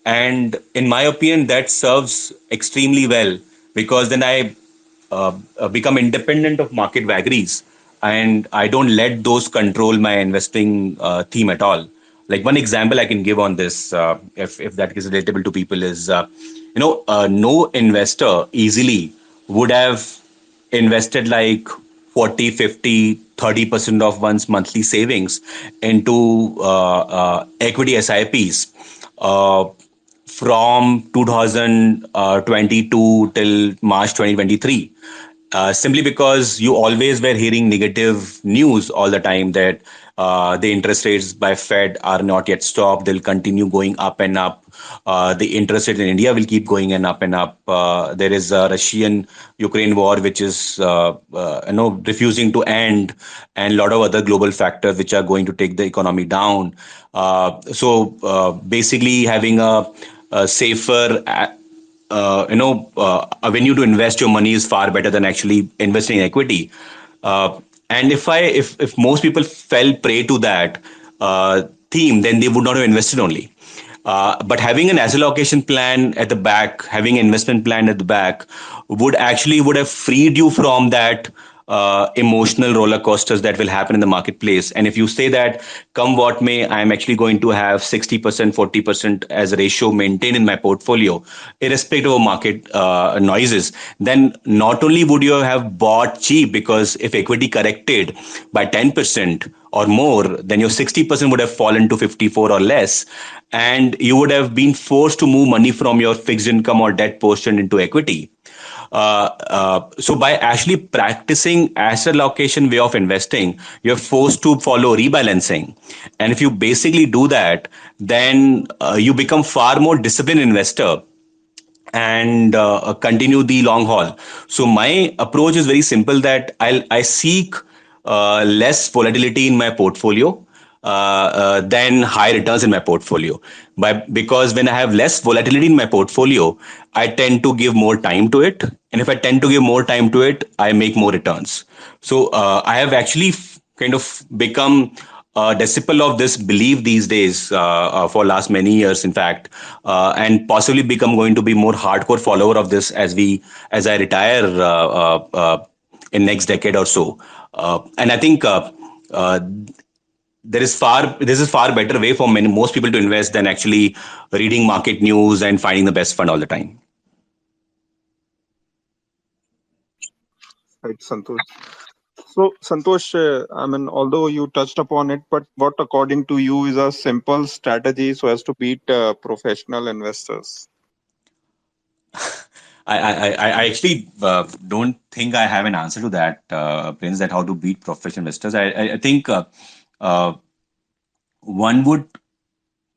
And in my opinion, that serves extremely well because then I become independent of market vagaries and I don't let those control my investing theme at all. Like one example I can give on this, if that is relatable to people, is no investor easily would have invested like 40, 50, 30% of one's monthly savings into equity SIPs uh, from 2022 till March 2023. Simply because you always were hearing negative news all the time that the interest rates by Fed are not yet stopped. They'll continue going up and up. The interest rate in India will keep going and up and up. There is a Russian-Ukraine war, which is refusing to end, and a lot of other global factors which are going to take the economy down. Basically, having a safer a venue to invest your money is far better than actually investing in equity. And if most people fell prey to that theme, then they would not have invested only. But having an asset allocation plan at the back, having an investment plan at the back, would have freed you from that emotional roller coasters that will happen in the marketplace. And if you say that, come what may, I'm actually going to have 60%, 40% as a ratio maintained in my portfolio, irrespective of market noises, then not only would you have bought cheap, because if equity corrected by 10% or more, then your 60% would have fallen to 54 or less. And you would have been forced to move money from your fixed income or debt portion into equity. So by actually practicing asset allocation way of investing, you're forced to follow rebalancing. And if you basically do that, then you become far more disciplined investor and continue the long haul. So my approach is very simple that I seek less volatility in my portfolio than high returns in my portfolio. Because when I have less volatility in my portfolio, I tend to give more time to it. And if I tend to give more time to it, I make more returns. So I have actually kind of become a disciple of this belief these days for last many years, in fact, and possibly become going to be more hardcore follower of this as I retire in next decade or so. And I think uh, this is far better way for most people to invest than actually reading market news and finding the best fund all the time. Right, Santosh. So, Santosh, although you touched upon it, but what according to you is a simple strategy so as to beat professional investors? I actually don't think I have an answer to that, Prince, that how to beat professional investors. I think uh, one would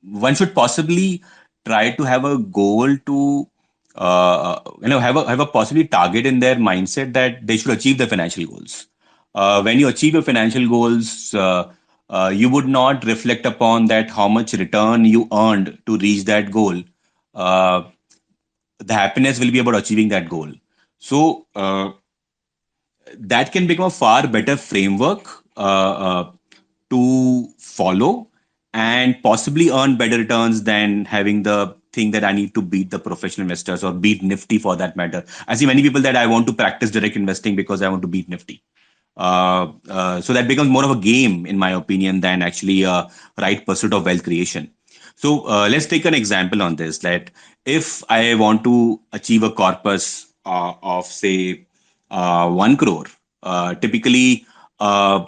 one should possibly try to have a goal to have a possibly target in their mindset that they should achieve their financial goals. When you achieve your financial goals, you would not reflect upon that how much return you earned to reach that goal. uh, the happiness will be about achieving that goal. So that can become a far better framework to follow and possibly earn better returns than having the thing that I need to beat the professional investors or beat Nifty for that matter. I see many people that I want to practice direct investing because I want to beat Nifty. So that becomes more of a game, in my opinion, than actually a right pursuit of wealth creation. So let's take an example on this. That if I want to achieve a corpus of say 1 crore, typically uh,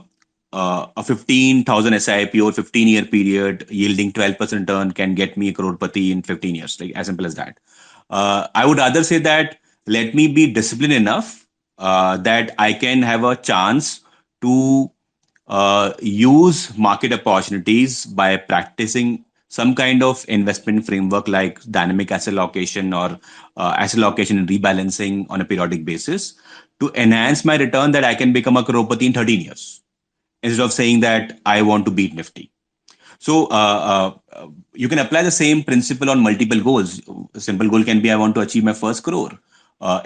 a 15,000 SIP or 15-year period yielding 12% return can get me a crorepati in 15 years, like as simple as that. I would rather say that let me be disciplined enough that I can have a chance to use market opportunities by practicing some kind of investment framework like dynamic asset allocation or asset allocation and rebalancing on a periodic basis to enhance my return that I can become a crorepati in 13 years instead of saying that I want to beat Nifty. So you can apply the same principle on multiple goals. A simple goal can be I want to achieve my first crore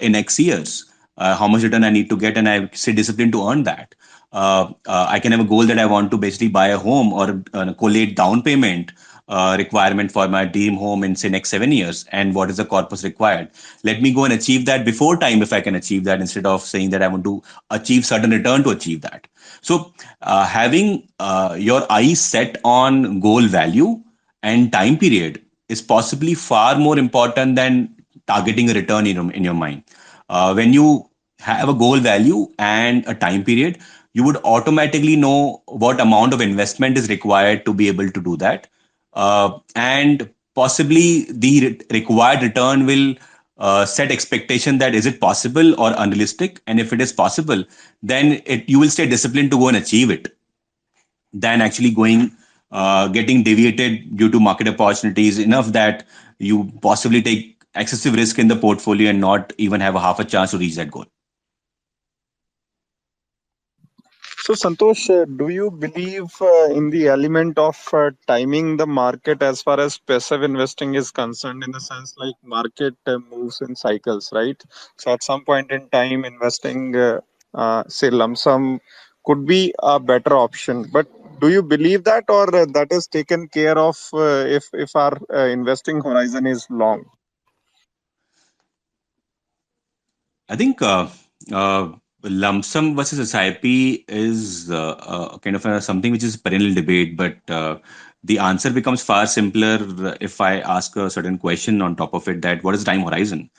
in X years. How much return I need to get, and I stay disciplined to earn that. I can have a goal that I want to basically buy a home or collate down payment requirement for my dream home in say next 7 years, and what is the corpus required. Let me go and achieve that before time if I can achieve that, instead of saying that I want to achieve certain return to achieve that. So having your eyes set on goal value and time period is possibly far more important than targeting a return in your mind. When you have a goal value and a time period, you would automatically know what amount of investment is required to be able to do that. And possibly the required return will set expectation that is it possible or unrealistic, and if it is possible, then you will stay disciplined to go and achieve it than actually going getting deviated due to market opportunities enough that you possibly take excessive risk in the portfolio and not even have a half a chance to reach that goal. So, Santosh, do you believe in the element of timing the market as far as passive investing is concerned, in the sense like market moves in cycles, right? So, at some point in time, investing, say, lump sum could be a better option. But do you believe that, or that is taken care of if our investing horizon is long? I think uh, lump sum versus SIP is kind of something which is a perennial debate, but the answer becomes far simpler if I ask a certain question on top of it, that what is time horizon?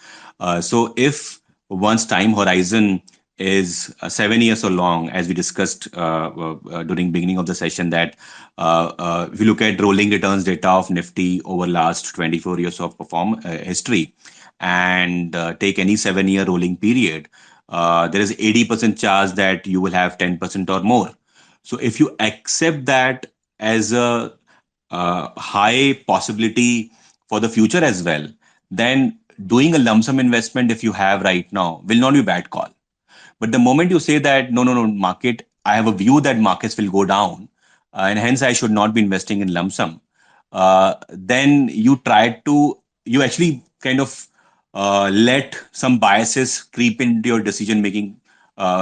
So if one's time horizon is 7 years or long, as we discussed during beginning of the session, that if you look at rolling returns data of Nifty over last 24 years of history, and take any 7 year rolling period, there is 80% chance that you will have 10% or more. So if you accept that as a high possibility for the future as well, then doing a lump sum investment if you have right now will not be a bad call. But the moment you say that no, market, I have a view that markets will go down, and hence I should not be investing in lump sum, then you actually kind of let some biases creep into your decision making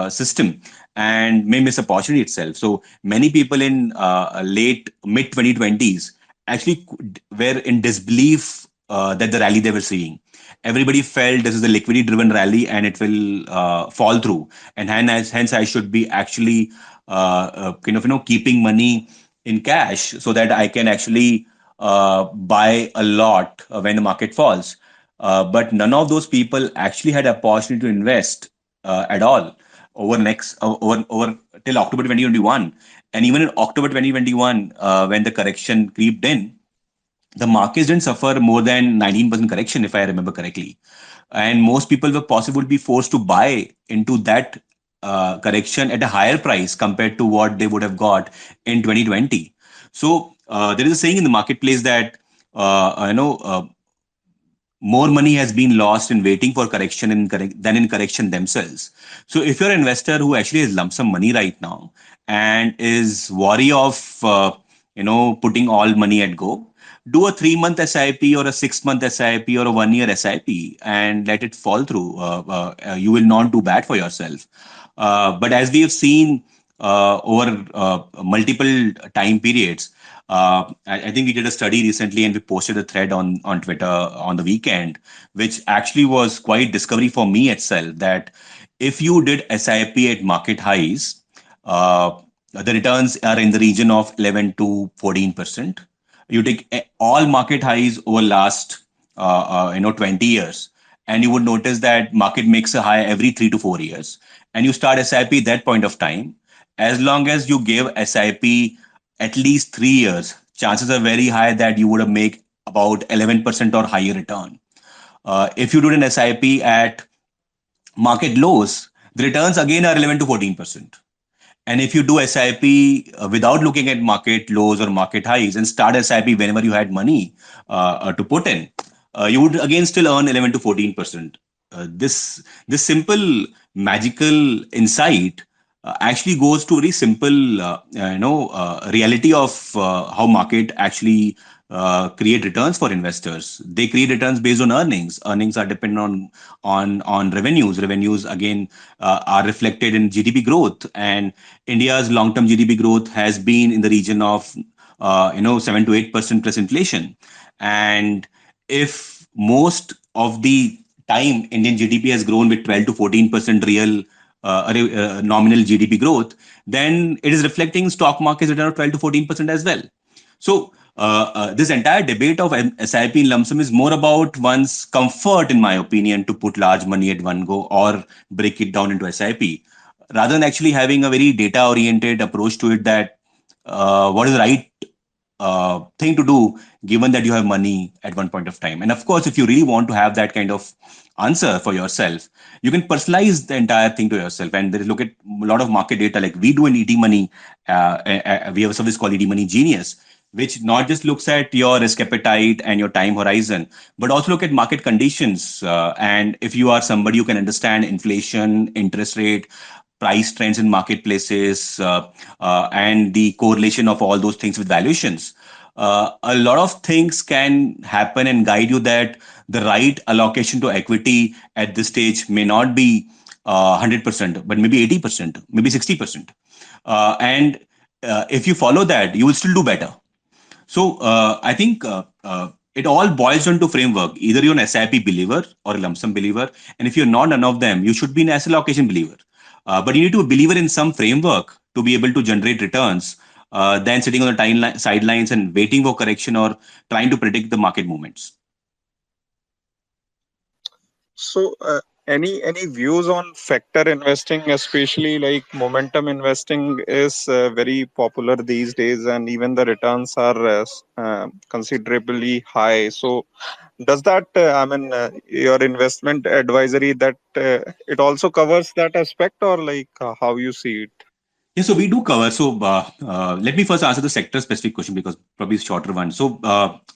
system and may miss opportunity itself. So many people in late mid 2020s actually were in disbelief that the rally they were seeing. Everybody felt this is a liquidity driven rally and it will fall through, and hence I should be actually kind of keeping money in cash so that I can actually buy a lot when the market falls. But none of those people actually had a opportunity to invest at all. over till October 2021. And even in October 2021, when the correction creeped in, the markets didn't suffer more than 19% correction, if I remember correctly. And most people were possibly be forced to buy into that correction at a higher price compared to what they would have got in 2020. So there is a saying in the marketplace that more money has been lost in waiting for correction than in correction themselves. So if you're an investor who actually has lump sum money right now and is wary of putting all money at go, do a 3 month SIP or a 6 month SIP or a 1 year SIP and let it fall through. You will not do bad for yourself. But as we have seen over multiple time periods, I think we did a study recently and we posted a thread on Twitter on the weekend, which actually was quite discovery for me itself that if you did SIP at market highs, the returns are in the region of 11 to 14%. You take all market highs over last 20 years, and you would notice that market makes a high every 3 to 4 years, and you start SIP that point of time. As long as you give SIP at least 3 years, chances are very high that you would have make about 11% or higher return. If you do an SIP at market lows, the returns again are 11 to 14%. And if you do SIP without looking at market lows or market highs and start SIP whenever you had money to put in, you would again still earn 11 to 14%. This simple magical insight actually goes to a very simple reality of how market actually create returns for investors. They create returns based on earnings. Earnings are dependent on revenues. Revenues again are reflected in GDP growth, and India's long-term GDP growth has been in the region of 7 to 8% plus inflation. And if most of the time Indian GDP has grown with 12 to 14% real nominal GDP growth, then it is reflecting stock markets return of 12 to 14% as well. So this entire debate of SIP in lump sum is more about one's comfort, in my opinion, to put large money at one go or break it down into SIP, rather than actually having a very data-oriented approach to it that what is the right thing to do given that you have money at one point of time. And of course, if you really want to have that kind of answer for yourself, you can personalize the entire thing to yourself and then look at a lot of market data. Like we do in ETMoney, we have a service called ETMoney Genius, which not just looks at your risk appetite and your time horizon, but also look at market conditions. And if you are somebody who can understand inflation, interest rate, price trends in marketplaces, and the correlation of all those things with valuations, a lot of things can happen and guide you that the right allocation to equity at this stage may not be 100%, but maybe 80%, maybe 60%. And if you follow that, you will still do better. So I think it all boils down to framework. Either you're an SIP believer or a lump sum believer. And if you're not none of them, you should be an asset allocation believer. But you need to be a believer in some framework to be able to generate returns than sitting on the sidelines and waiting for correction or trying to predict the market movements. So, any views on factor investing, especially like momentum investing, is very popular these days, and even the returns are considerably high. So, does that your investment advisory that it also covers that aspect, or like how you see it? Yeah, so we do cover. So let me first answer the sector specific question because probably it's shorter one. So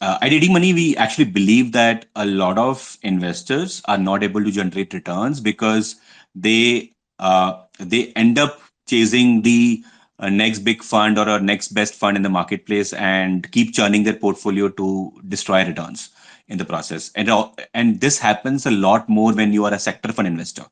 at ETMoney, we actually believe that a lot of investors are not able to generate returns because they end up chasing the next big fund or a next best fund in the marketplace and keep churning their portfolio to destroy returns in the process. And this happens a lot more when you are a sector fund investor.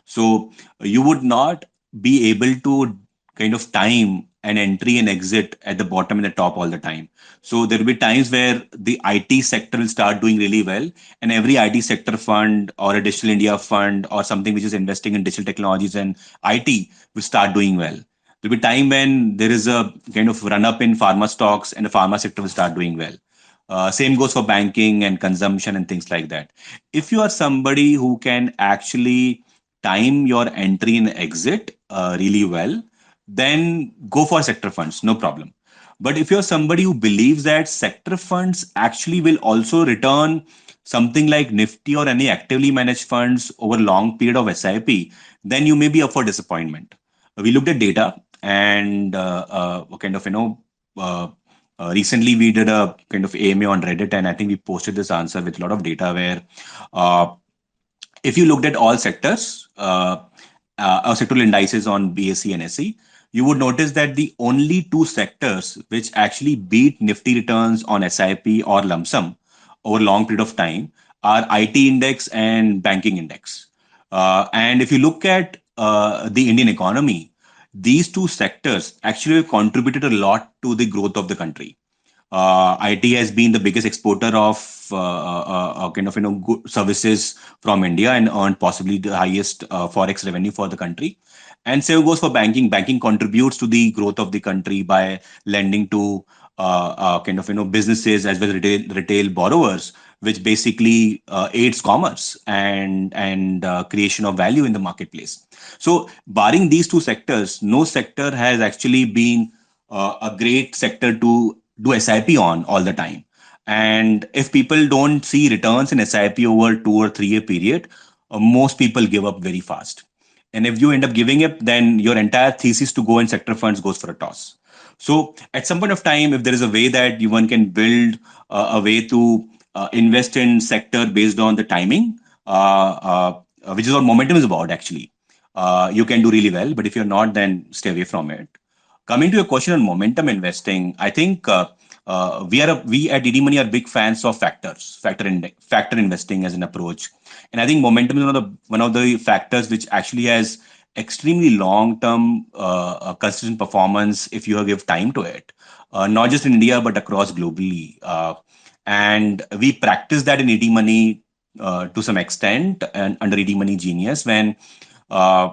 So you would not be able to kind of time an entry and exit at the bottom and the top all the time. So there will be times where the IT sector will start doing really well, and every IT sector fund or a Digital India fund or something which is investing in digital technologies and IT will start doing well. There will be time when there is a kind of run up in pharma stocks and the pharma sector will start doing well. Same goes for banking and consumption and things like that. If you are somebody who can actually time your entry and exit really well, then go for sector funds, no problem. But if you're somebody who believes that sector funds actually will also return something like Nifty or any actively managed funds over a long period of SIP, then you may be up for disappointment. We looked at data and kind of, uh, recently we did a kind of AMA on Reddit, and I think we posted this answer with a lot of data where uh, if you looked at all sectors, or sectoral indices on BSE and SE, you would notice that the only two sectors which actually beat Nifty returns on SIP or lump sum over a long period of time are IT index and banking index. And if you look at the Indian economy, these two sectors actually contributed a lot to the growth of the country. IT has been the biggest exporter of kind of good services from India and earned possibly the highest forex revenue for the country. And same goes for banking. Banking contributes to the growth of the country by lending to kind of businesses as well as retail borrowers, which basically aids commerce and creation of value in the marketplace. So, barring these two sectors, no sector has actually been a great sector to do SIP on all the time. And if people don't see returns in SIP over 2 or 3 year period, most people give up very fast. And if you end up giving up, then your entire thesis to go in sector funds goes for a toss. So at some point of time, if there is a way that one can build a way to invest in sector based on the timing, which is what momentum is about actually, you can do really well. But if you're not, then stay away from it. Coming to your question on momentum investing, I think we at DD Money are big fans of factor investing as an approach, and I think momentum is one of the factors which actually has extremely long term consistent performance if you give time to it, not just in India but across globally. And we practice that in ED Money to some extent and under ED Money Genius when. Uh,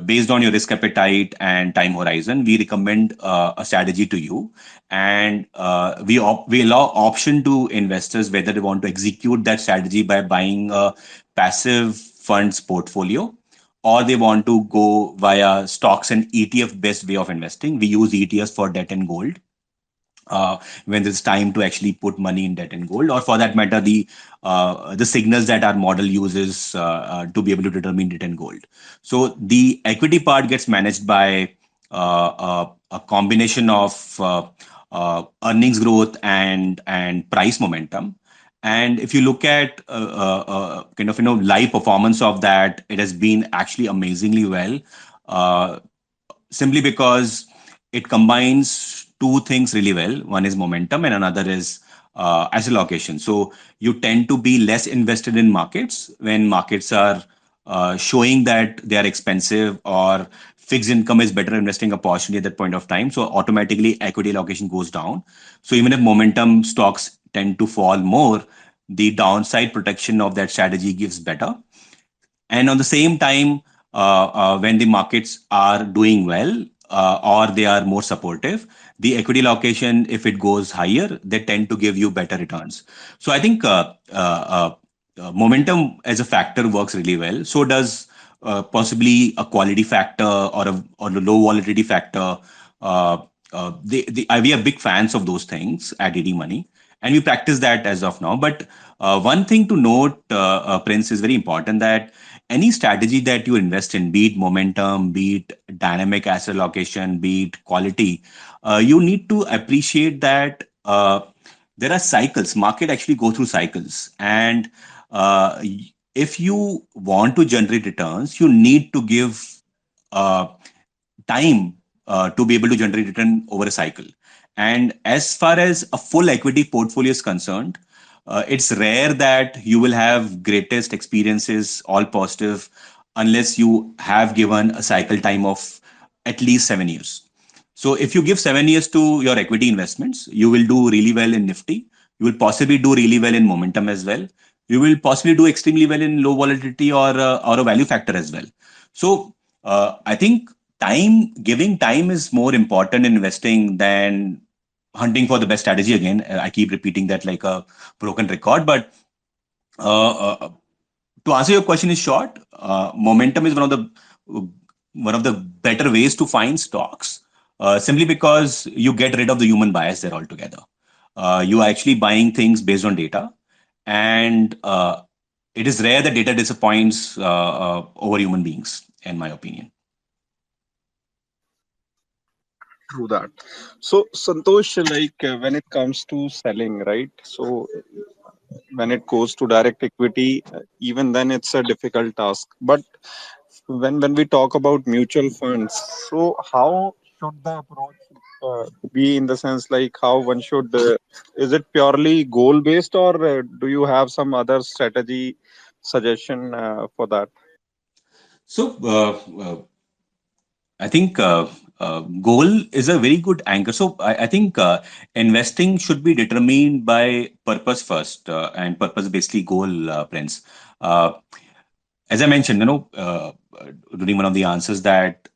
Based on your risk appetite and time horizon, we recommend a strategy to you, and we allow option to investors whether they want to execute that strategy by buying a passive funds portfolio, or they want to go via stocks and ETF based way of investing. We use ETFs for debt and gold when there's time to actually put money in debt and gold, or for that matter, the signals that our model uses to be able to determine debt and gold. So the equity part gets managed by a combination of earnings growth and price momentum. And if you look at kind of live performance of that, it has been actually amazingly well. Uh, Simply because it combines two things really well. One is momentum, and another is asset allocation. So you tend to be less invested in markets when markets are showing that they are expensive or fixed income is better investing opportunity at that point of time. So automatically equity allocation goes down. So even if momentum stocks tend to fall more, the downside protection of that strategy gives better. And on the same time, when the markets are doing well or they are more supportive, the equity allocation, if it goes higher, they tend to give you better returns. So I think momentum as a factor works really well. So does possibly a quality factor or a low volatility factor. We are big fans of those things at ED Money, and we practice that as of now. But one thing to note, Prince, is very important that any strategy that you invest in, be it momentum, be it dynamic asset allocation, be it quality, you need to appreciate that there are cycles. Market actually go through cycles, and uh, if you want to generate returns, you need to give uh, time to be able to generate return over a cycle. And as far as a full equity portfolio is concerned, it's rare that you will have greatest experiences, all positive, unless you have given a cycle time of at least 7 years. So if you give 7 years to your equity investments, you will do really well in Nifty. You will possibly do really well in momentum as well. You will possibly do extremely well in low volatility or a value factor as well. So I think giving time is more important in investing than hunting for the best strategy. Again, I keep repeating that like a broken record, but uh, uh, To answer your question in short, momentum is one of the better ways to find stocks, simply because you get rid of the human bias there altogether. You are actually buying things based on data, and it is rare that data disappoints over human beings, in my opinion. True that. So, Santosh, like when it comes to selling, right? So, when it goes to direct equity, even then it's a difficult task. But when we talk about mutual funds, so how should the approach be, in the sense like how one should? Is it purely goal based, or do you have some other strategy suggestion for that? So, I think goal is a very good anchor. So I think investing should be determined by purpose first, and purpose basically goal, Prince. Uh, as I mentioned, during one of the answers, that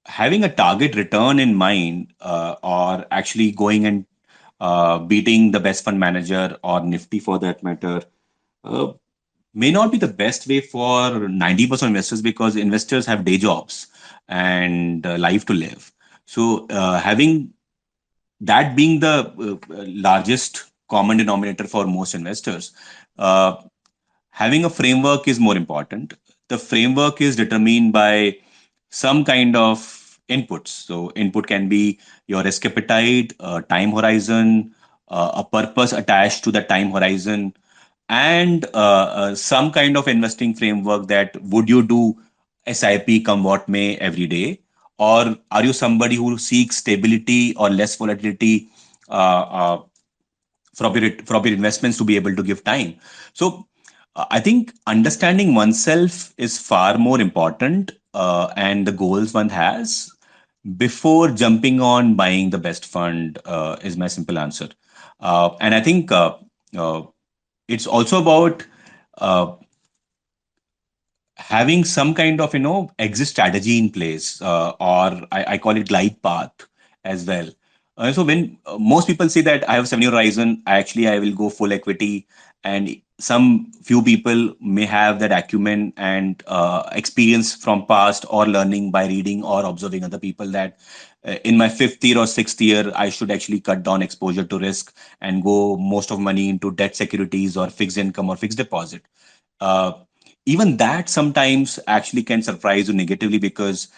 having a target return in mind, or actually going and beating the best fund manager or Nifty for that matter, uh, may not be the best way for 90% investors, because investors have day jobs and life to live. So, having that being the largest common denominator for most investors, uh, having a framework is more important. The framework is determined by some kind of inputs. So, input can be your risk appetite, time horizon, a purpose attached to the time horizon, and some kind of investing framework, that would you do SIP come what may every day, or are you somebody who seeks stability or less volatility from your investments to be able to give time. So I think understanding oneself is far more important, and the goals one has, before jumping on buying the best fund, is my simple answer. And I think uh, it's also about uh, having some kind of exit strategy in place, or I call it glide path as well. So when most people say that I have 7 year horizon, I will go full equity, and some few people may have that acumen and experience from past, or learning by reading or observing other people, that in my fifth year or sixth year I should actually cut down exposure to risk and go most of money into debt securities or fixed income or fixed deposit. uh, Even that sometimes actually can surprise you negatively, because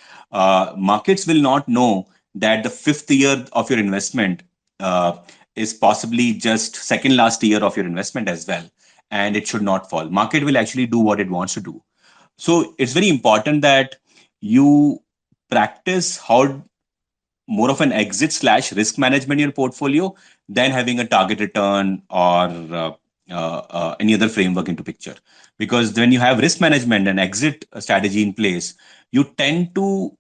markets will not know that the fifth year of your investment uh, is possibly just second last year of your investment as well, and it should not fall. Market will actually do what it wants to do. So it's very important that you practice how more of an exit slash risk management in your portfolio than having a target return or any other framework into picture. Because when you have risk management and exit strategy in place, you tend to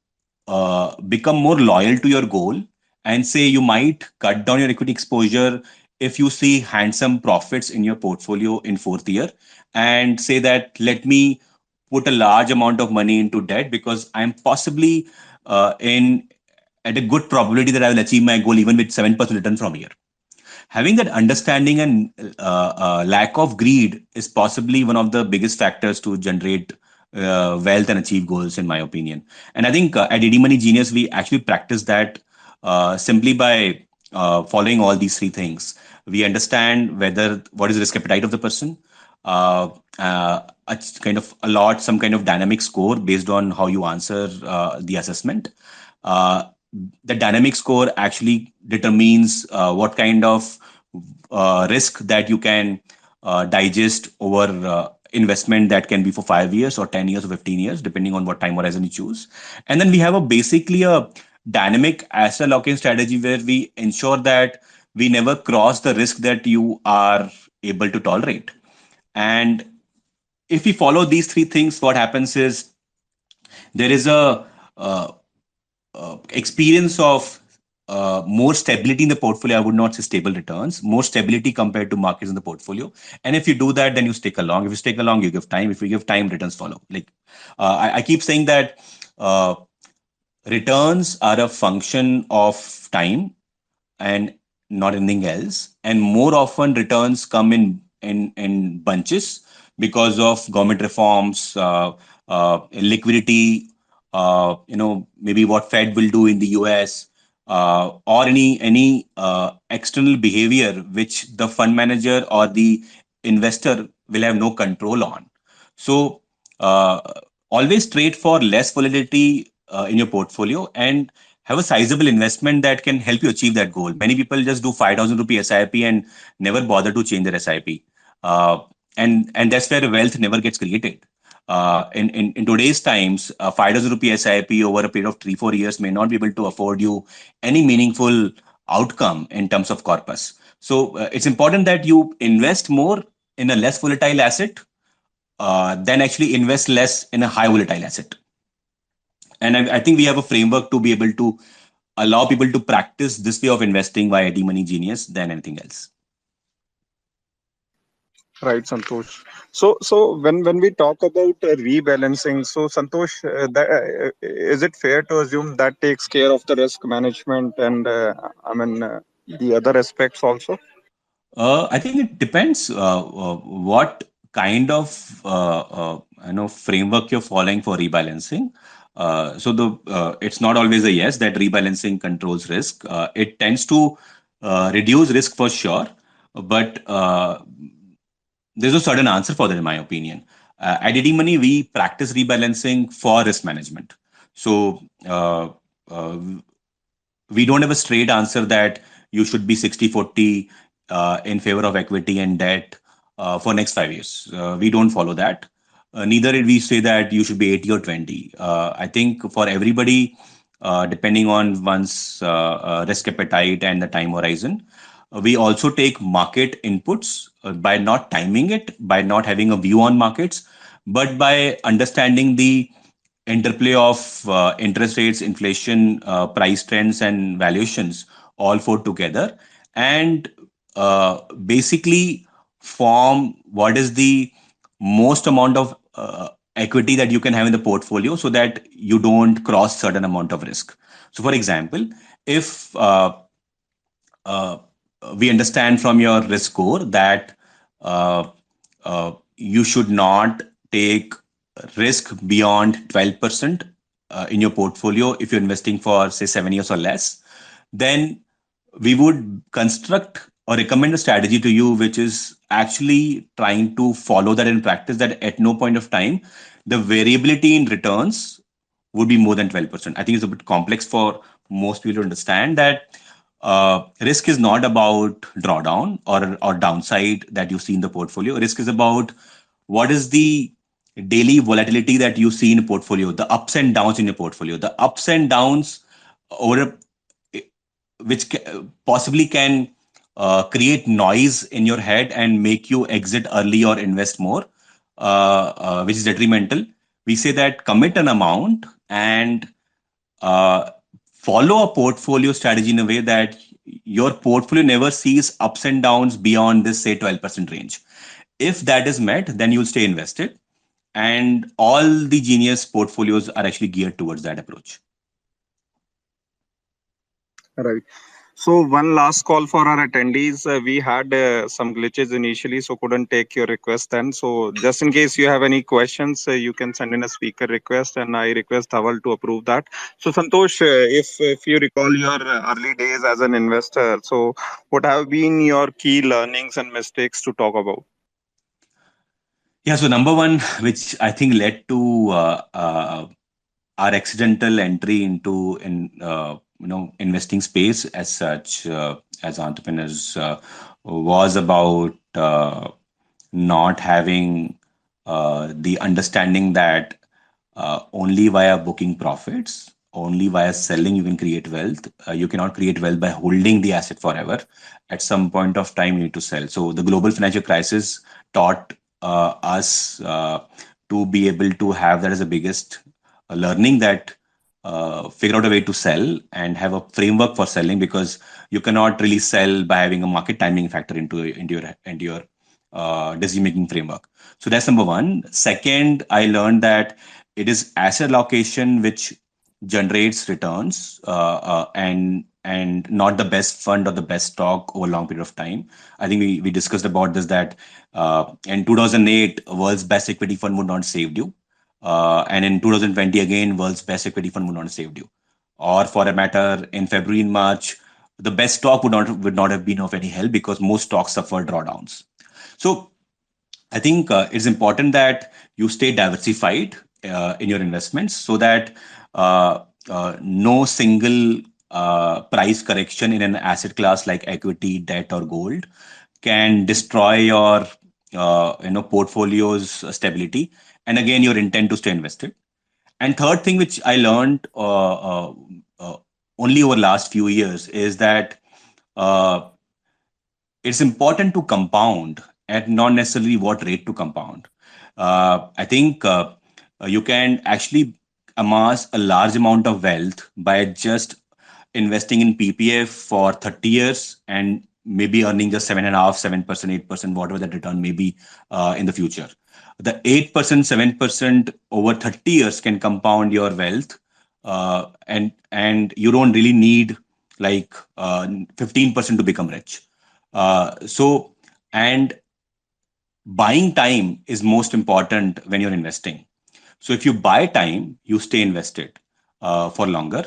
become more loyal to your goal, and say you might cut down your equity exposure if you see handsome profits in your portfolio in fourth year, and say that let me put a large amount of money into debt, because I'm possibly in at a good probability that I will achieve my goal even with 7% return from here. Having that understanding and lack of greed is possibly one of the biggest factors to generate wealth and achieve goals, in my opinion. And I think at ED Money Genius, we actually practice that simply by following all these three things. We understand whether what is the risk appetite of the person, uh, a kind of a lot, some kind of dynamic score based on how you answer the assessment. Uh, the dynamic score actually determines what kind of risk that you can digest over investment, that can be for 5 years or 10 years or 15 years, depending on what time horizon you choose. And then we have a basically a dynamic asset locking strategy, where we ensure that we never cross the risk that you are able to tolerate. And if we follow these three things, what happens is there is a uh, experience of more stability in the portfolio. I would not say stable returns, more stability compared to markets in the portfolio. And if you do that, then you stick along. If you stick along, you give time. If you give time, returns follow. Like I keep saying that uh, returns are a function of time and not anything else. And more often, returns come in bunches. because of government reforms, liquidity, maybe what Fed will do in the US, or any external behavior which the fund manager or the investor will have no control on. So uh, always trade for less volatility in your portfolio and have a sizable investment that can help you achieve that goal. Many people just do 5,000 rupee SIP and never bother to change their SIP. Uh, and that's where wealth never gets created. In today's times, 5,000 rupee SIP over a period of 3-4 years may not be able to afford you any meaningful outcome in terms of corpus. So it's important that you invest more in a less volatile asset than actually invest less in a high volatile asset. And I think we have a framework to be able to allow people to practice this way of investing via ETMoney Genius than anything else. Right, Santosh. So when we talk about rebalancing, so Santosh, is it fair to assume that takes care of the risk management and the other aspects also? I think it depends what kind of framework you're following for rebalancing. So the it's not always a yes that rebalancing controls risk. It tends to reduce risk for sure, but there's no certain answer for that, in my opinion. At ETMoney, we practice rebalancing for risk management. So uh, we don't have a straight answer that you should be 60-40 in favor of equity and debt for next 5 years. We don't follow that. Neither did we say that you should be 80 or 20. I think for everybody, depending on one's risk appetite and the time horizon, we also take market inputs by not timing it, by not having a view on markets, but by understanding the interplay of interest rates, inflation, price trends, and valuations, all four together, and basically form what is the most amount of equity that you can have in the portfolio so that you don't cross certain amount of risk. So, for example, if uh, we understand from your risk score that uh, you should not take risk beyond 12% in your portfolio if you're investing for, say, 7 years or less, then we would construct or recommend a strategy to you which is actually trying to follow that in practice, that at no point of time the variability in returns would be more than 12%. I think it's a bit complex for most people to understand that risk is not about drawdown or downside that you see in the portfolio. Risk is about what is the daily volatility that you see in a portfolio, the ups and downs in your portfolio, the ups and downs over which possibly can create noise in your head and make you exit early or invest more, which is detrimental. We say that commit an amount and uh, follow a portfolio strategy in a way that your portfolio never sees ups and downs beyond this, say, 12% range. If that is met, then you'll stay invested. And all the Genius portfolios are actually geared towards that approach. Right. So one last call for our attendees. We had some glitches initially, so couldn't take your request then. So just in case you have any questions, you can send in a speaker request, and I request Dhawal to approve that. So Santosh, if you recall your early days as an investor, so what have been your key learnings and mistakes to talk about? Yeah, so number one, which I think led to our accidental entry into investing space as such as entrepreneurs was about not having the understanding that only via booking profits, only via selling, you can create wealth. You cannot create wealth by holding the asset forever. At some point of time, you need to sell. So the global financial crisis taught us to be able to have that as the biggest learning, that figure out a way to sell and have a framework for selling, because you cannot really sell by having a market timing factor into your decision making framework. So that's number one. Second, I learned that it is asset allocation which generates returns, and and not the best fund or the best stock over a long period of time. I think we discussed about this that in 2008, world's best equity fund would not saved you. And in 2020, again, world's best equity fund would not have saved you. Or for a matter, in February and March, the best stock would not have been of any help because most stocks suffered drawdowns. So I think it's important that you stay diversified in your investments so that no single price correction in an asset class like equity, debt, or gold can destroy your portfolio's stability and again your intent to stay invested. And third thing which I learned uh, only over last few years is that uh, it's important to compound and not necessarily what rate to compound. I think you can actually amass a large amount of wealth by just investing in PPF for 30 years and maybe earning just 7.5%, 7%, 8%, whatever that return may be in the future. The 8%, 7% over 30 years can compound your wealth, and you don't really need like 15% to become rich. So, and buying time is most important when you're investing. So if you buy time, you stay invested for longer.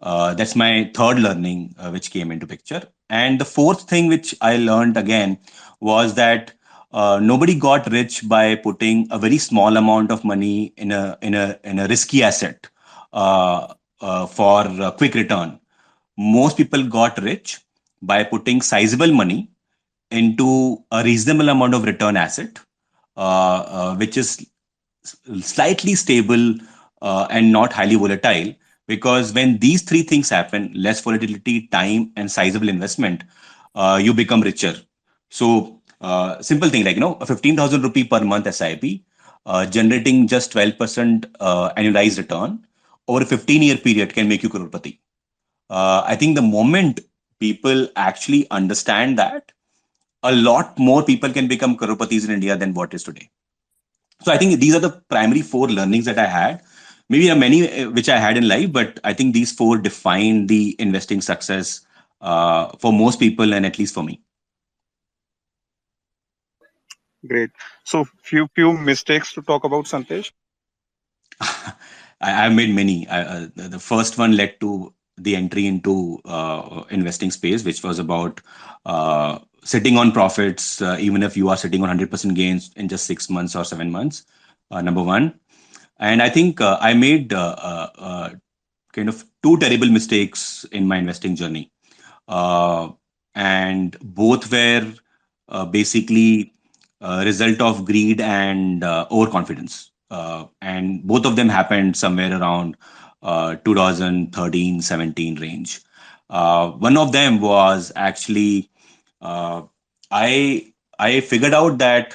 That's my third learning which came into picture. And the fourth thing which I learned again was that nobody got rich by putting a very small amount of money in a risky asset for a quick return. Most people got rich by putting sizable money into a reasonable amount of return asset, which is slightly stable and not highly volatile. Because when these three things happen, less volatility, time, and sizable investment, you become richer. So, simple thing like, a 15,000 rupee per month SIP, generating just 12% annualized return over a 15-year period can make you crorepati. I think the moment people actually understand that, a lot more people can become croropatis in India than what is today. So I think these are the primary four learnings that I had. Maybe there are many which I had in life, but I think these four define the investing success for most people and at least for me. Great. So few mistakes to talk about, Santosh. I've made many. The first one led to the entry into investing space, which was about sitting on profits, even if you are sitting on 100% gains in just 6 months or 7 months. Number one. And I think I made kind of two terrible mistakes in my investing journey. Uh, and both were basically a result of greed and overconfidence. And both of them happened somewhere around 2013-17 range. One of them was actually uh, I I figured out that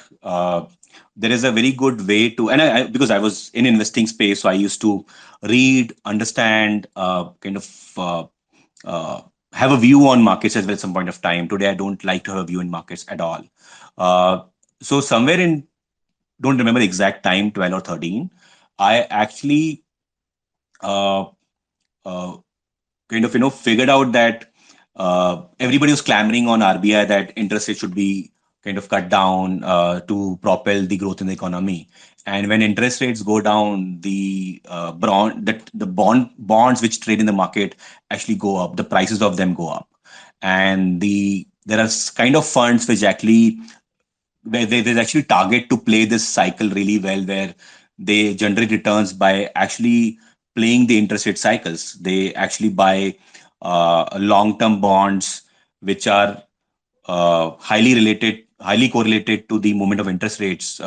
there is a very good way to, and because I was in investing space, so I used to read, understand, kind of uh, have a view on markets as well at some point of time. Today, I don't like to have a view in markets at all. Uh, so somewhere in, don't remember the exact time, 12 or 13, I actually uh, uh, kind of figured out that everybody was clamoring on RBI that interest rates should be kind of cut down to propel the growth in the economy. And when interest rates go down, the bonds which trade in the market actually go up. The prices of them go up, and there are kind of funds which actually where there's actually target to play this cycle really well, where they generate returns by actually playing the interest rate cycles. They actually buy long-term bonds, which are highly correlated to the movement of interest rates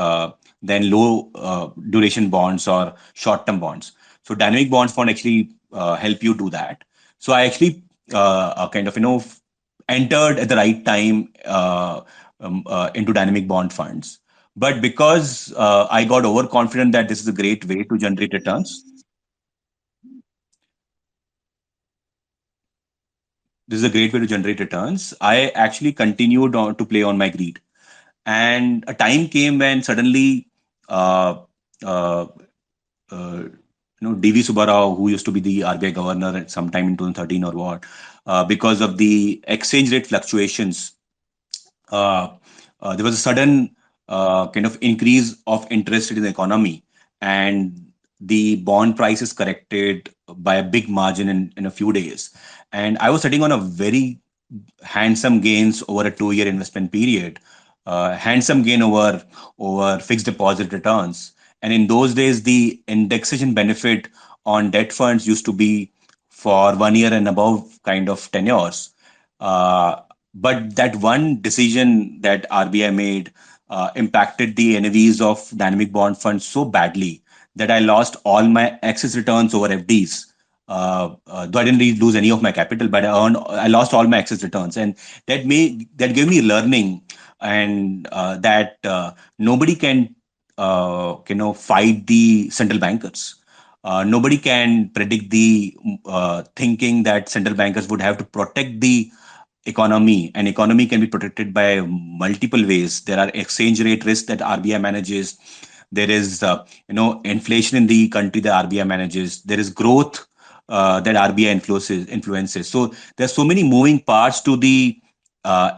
than low duration bonds or short-term bonds. So dynamic bonds fund actually help you do that. So I actually kind of entered at the right time into dynamic bond funds. But because I got overconfident that this is a great way to generate returns, this is a great way to generate returns. I actually continued on to play on my greed, and a time came when suddenly uh, uh, uh, DV Subbarao, who used to be the RBI governor at some time in 2013 or what, because of the exchange rate fluctuations, uh, there was a sudden kind of increase of interest in the economy, and the bond prices corrected by a big margin in a few days. And I was sitting on a very handsome gains over a 2 year investment period, handsome gain over fixed deposit returns. And in those days, the indexation benefit on debt funds used to be for 1 year and above kind of tenures. Uh, but that one decision that RBI made impacted the NAVs of dynamic bond funds so badly that I lost all my excess returns over FDs. Though I didn't really lose any of my capital, but I lost all my excess returns, and that gave me learning, and that nobody can fight the central bankers. Nobody can predict the thinking that central bankers would have to protect the economy, and economy can be protected by multiple ways. There are exchange rate risks that RBI manages. There is inflation in the country that RBI manages. There is growth that RBI influences. So there's so many moving parts to the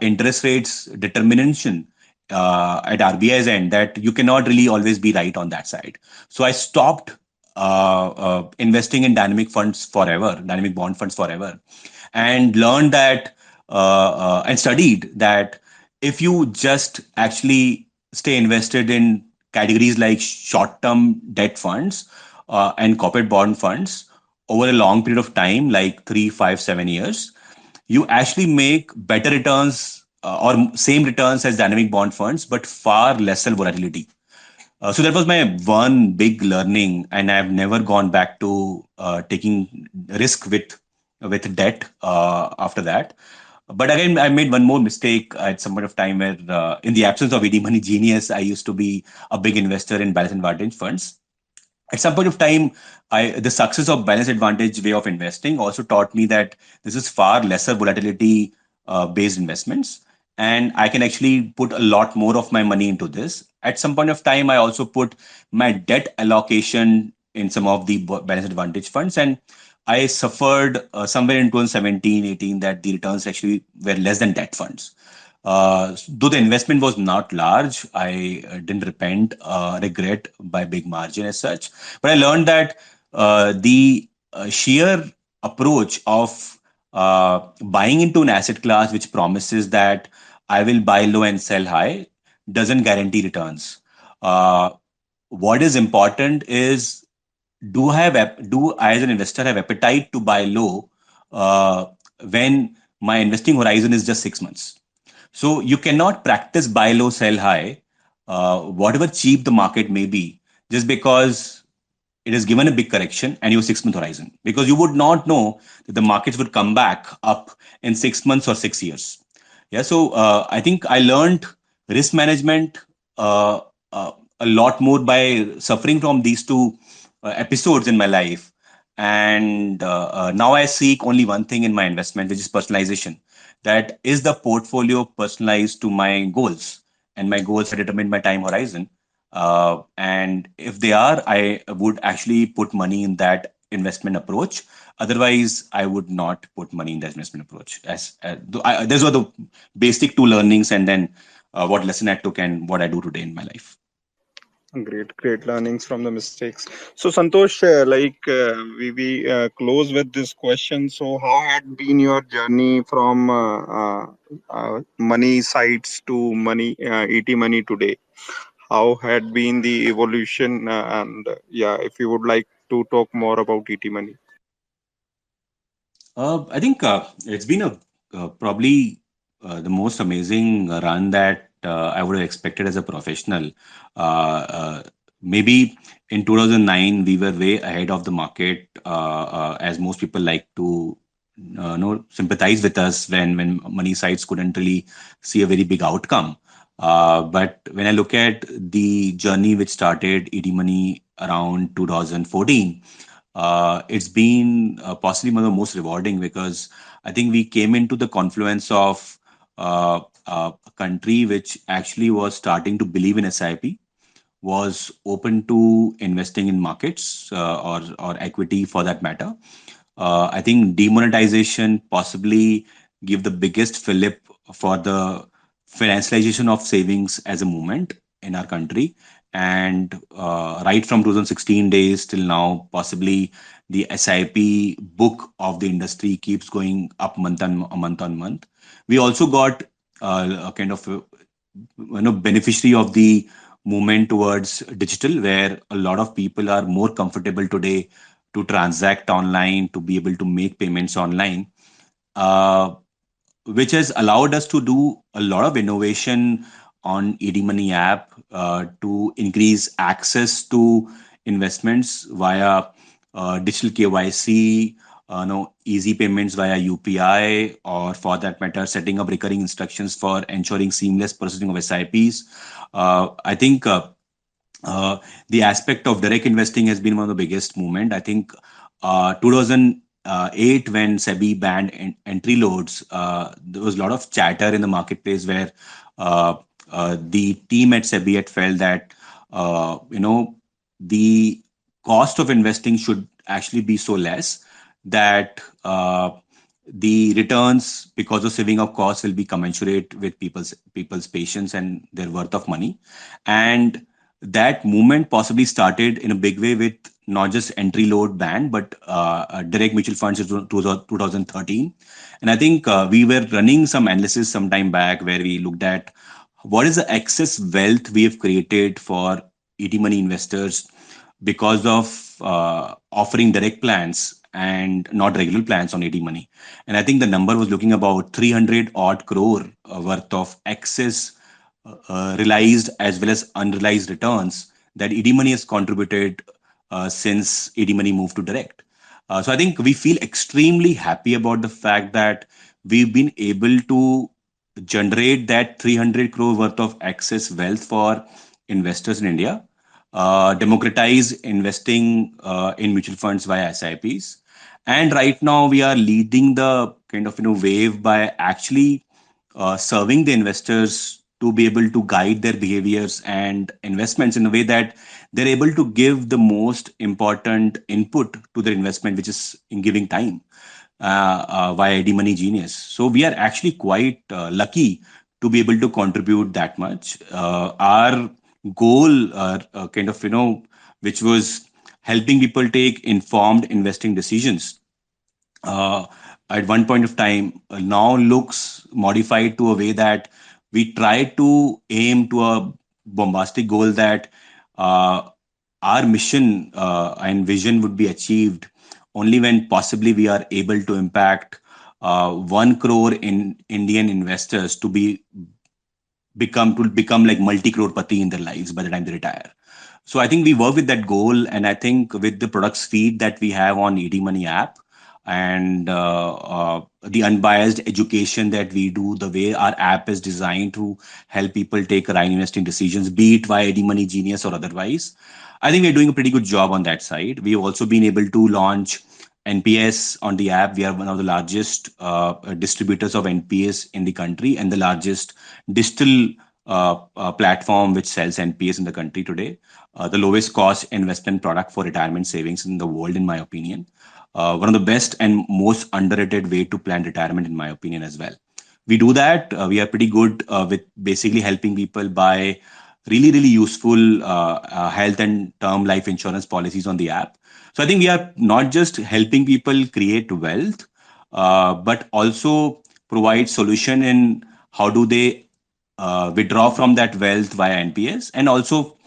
interest rates determination at RBI's end that you cannot really always be right on that side. So I stopped investing in dynamic bond funds forever, and learned that and studied that if you just actually stay invested in categories like short-term debt funds and corporate bond funds over a long period of time, like 3, 5, 7 years, you actually make better returns or same returns as dynamic bond funds, but far lesser volatility. So that was my one big learning, and I've never gone back to taking risk with debt after that. But again, I made one more mistake at some point of time where, in the absence of ED Money Genius, I used to be a big investor in balance advantage funds. At some point of time, the success of balance advantage way of investing also taught me that this is far lesser volatility based investments, and I can actually put a lot more of my money into this. At some point of time, I also put my debt allocation in some of the balance advantage funds, and I suffered somewhere in 2017-18 that the returns actually were less than debt funds. Though the investment was not large, I didn't regret by big margin as such. But I learned that the sheer approach of buying into an asset class which promises that I will buy low and sell high doesn't guarantee returns. Uh, what is important is, do I as an investor have appetite to buy low uh, when my investing horizon is just 6 months? So you cannot practice buy low, sell high, whatever cheap the market may be, just because it is given a big correction and you have 6 month horizon, because you would not know that the markets would come back up in 6 months or 6 years. Yeah, so I think I learned risk management uh, uh, a lot more by suffering from these two episodes in my life. And now I seek only one thing in my investment, which is personalization. That is the portfolio personalized to my goals, and my goals are determined by time horizon. And if they are, I would actually put money in that investment approach. Otherwise, I would not put money in that investment approach. Those were the basic two learnings, and then what lesson I took and what I do today in my life. Great learnings from the mistakes. So, Santosh, we close with this question. So, how had been your journey from money sites to money ET money today? How had been the evolution? And yeah, if you would like to talk more about ET money. I think it's been probably the most amazing run that I would have expected as a professional. Maybe in 2009, we were way ahead of the market, as most people like to sympathize with us when money sites couldn't really see a very big outcome. But when I look at the journey which started ED Money around 2014, it's been possibly one of the most rewarding, because I think we came into the confluence of a country which actually was starting to believe in SIP, was open to investing in markets or equity for that matter. I think demonetization possibly give the biggest fillip for the financialization of savings as a movement in our country. And right from 2016 days till now, possibly the SIP book of the industry keeps going up month on month. We also got a kind of beneficiary of the movement towards digital, where a lot of people are more comfortable today to transact online, to be able to make payments online, uh, which has allowed us to do a lot of innovation on ETMoney app to increase access to investments via digital KYC, no easy payments via UPI, or for that matter, setting up recurring instructions for ensuring seamless processing of SIPs. I think the aspect of direct investing has been one of the biggest movement. I think 2008 when SEBI banned entry loads, there was a lot of chatter in the marketplace where uh, the team at SEBI had felt that the cost of investing should actually be so less that the returns because of saving of costs will be commensurate with people's patience and their worth of money. And that movement possibly started in a big way with not just entry load ban, but direct mutual funds in 2013. And I think we were running some analysis some time back where we looked at what is the excess wealth we have created for ET money investors because of offering direct plans and not regular plans on ET money. And I think the number was looking about 300 odd crore worth of excess realized as well as unrealized returns that ED Money has contributed since ED Money moved to direct. So I think we feel extremely happy about the fact that we've been able to generate that 300 crore worth of excess wealth for investors in India, democratize investing in mutual funds via SIPs. And right now we are leading the kind of wave by actually serving the investors to be able to guide their behaviors and investments in a way that they're able to give the most important input to their investment, which is in giving time via D Money Genius. So we are actually quite lucky to be able to contribute that much. Our goal, kind of, which was helping people take informed investing decisions uh, at one point of time now looks modified to a way that we try to aim to a bombastic goal that uh, our mission and vision would be achieved only when possibly we are able to impact 1 crore in Indian investors to become like multi-crore pati in their lives by the time they retire. So I think we work with that goal, and I think with the product suite that we have on ED Money app and the unbiased education that we do, the way our app is designed to help people take right investing decisions, be it via ED Money Genius or otherwise, I think we're doing a pretty good job on that side. We've also been able to launch NPS on the app. We are one of the largest distributors of NPS in the country and the largest digital platform which sells NPS in the country today. The lowest cost investment product for retirement savings in the world, in my opinion. One of the best and most underrated way to plan retirement, in my opinion, as well. We do that. We are pretty good with basically helping people buy really, really useful health and term life insurance policies on the app. So I think we are not just helping people create wealth, but also provide solution in how do they withdraw from that wealth via NPS and also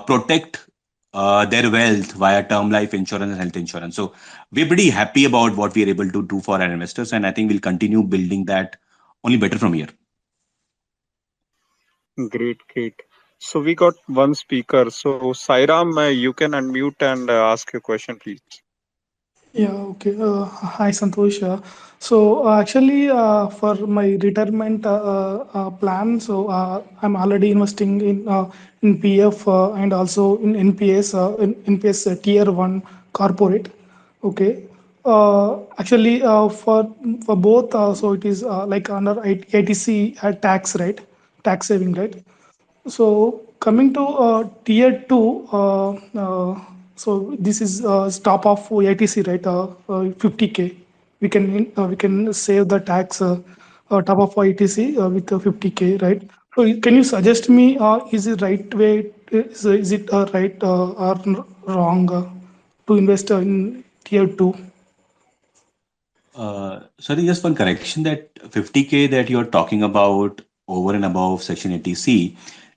protect their wealth via term life insurance and health insurance. So we're pretty happy about what we are able to do for our investors, and I think we'll continue building that only better from here. Great, great. So we got one speaker. So Sairam, you can unmute and ask your question, please. Yeah, okay. Hi, Santosh. Actually, for my retirement plan, I'm already investing in PF and also in NPS, NPS Tier 1 corporate. Okay. Actually, for both, so it is like under ITC tax, right? Tax saving, right? So Coming to tier two, so this is top of ATC, right? 50K. We can save the tax top of ATC with 50K, right? So can you suggest me is it right way? Is it right or wrong to invest in tier two? Sorry, just one correction that 50K that you're talking about over and above Section 80C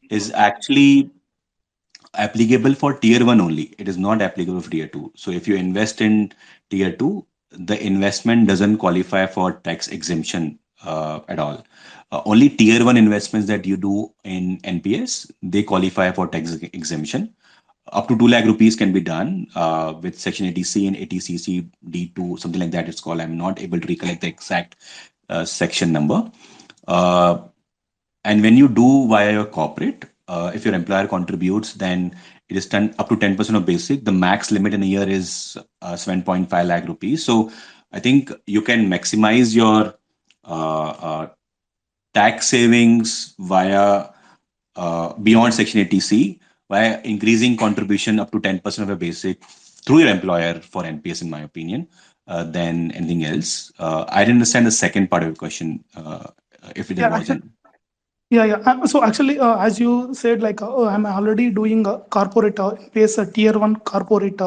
is actually applicable for tier one only. It is not applicable for tier two. So if you invest in tier two, the investment doesn't qualify for tax exemption at all. Only tier one investments that you do in NPS, they qualify for tax exemption. Up to 2 lakh rupees can be done with Section 80C and 80CC D2, something like that it's called. I'm not able to recollect the exact section number. Uh, and when you do via your corporate, if your employer contributes, then it is 10, up to 10% of basic. The max limit in a year is 7.5 lakh rupees. So I think you can maximize your tax savings via beyond Section 80C by increasing contribution up to 10% of your basic through your employer for NPS, in my opinion, than anything else. I didn't understand the second part of your question, if there Yeah, actually, wasn't. yeah. So actually, as you said, like I'm already doing a corporate place a tier one corporate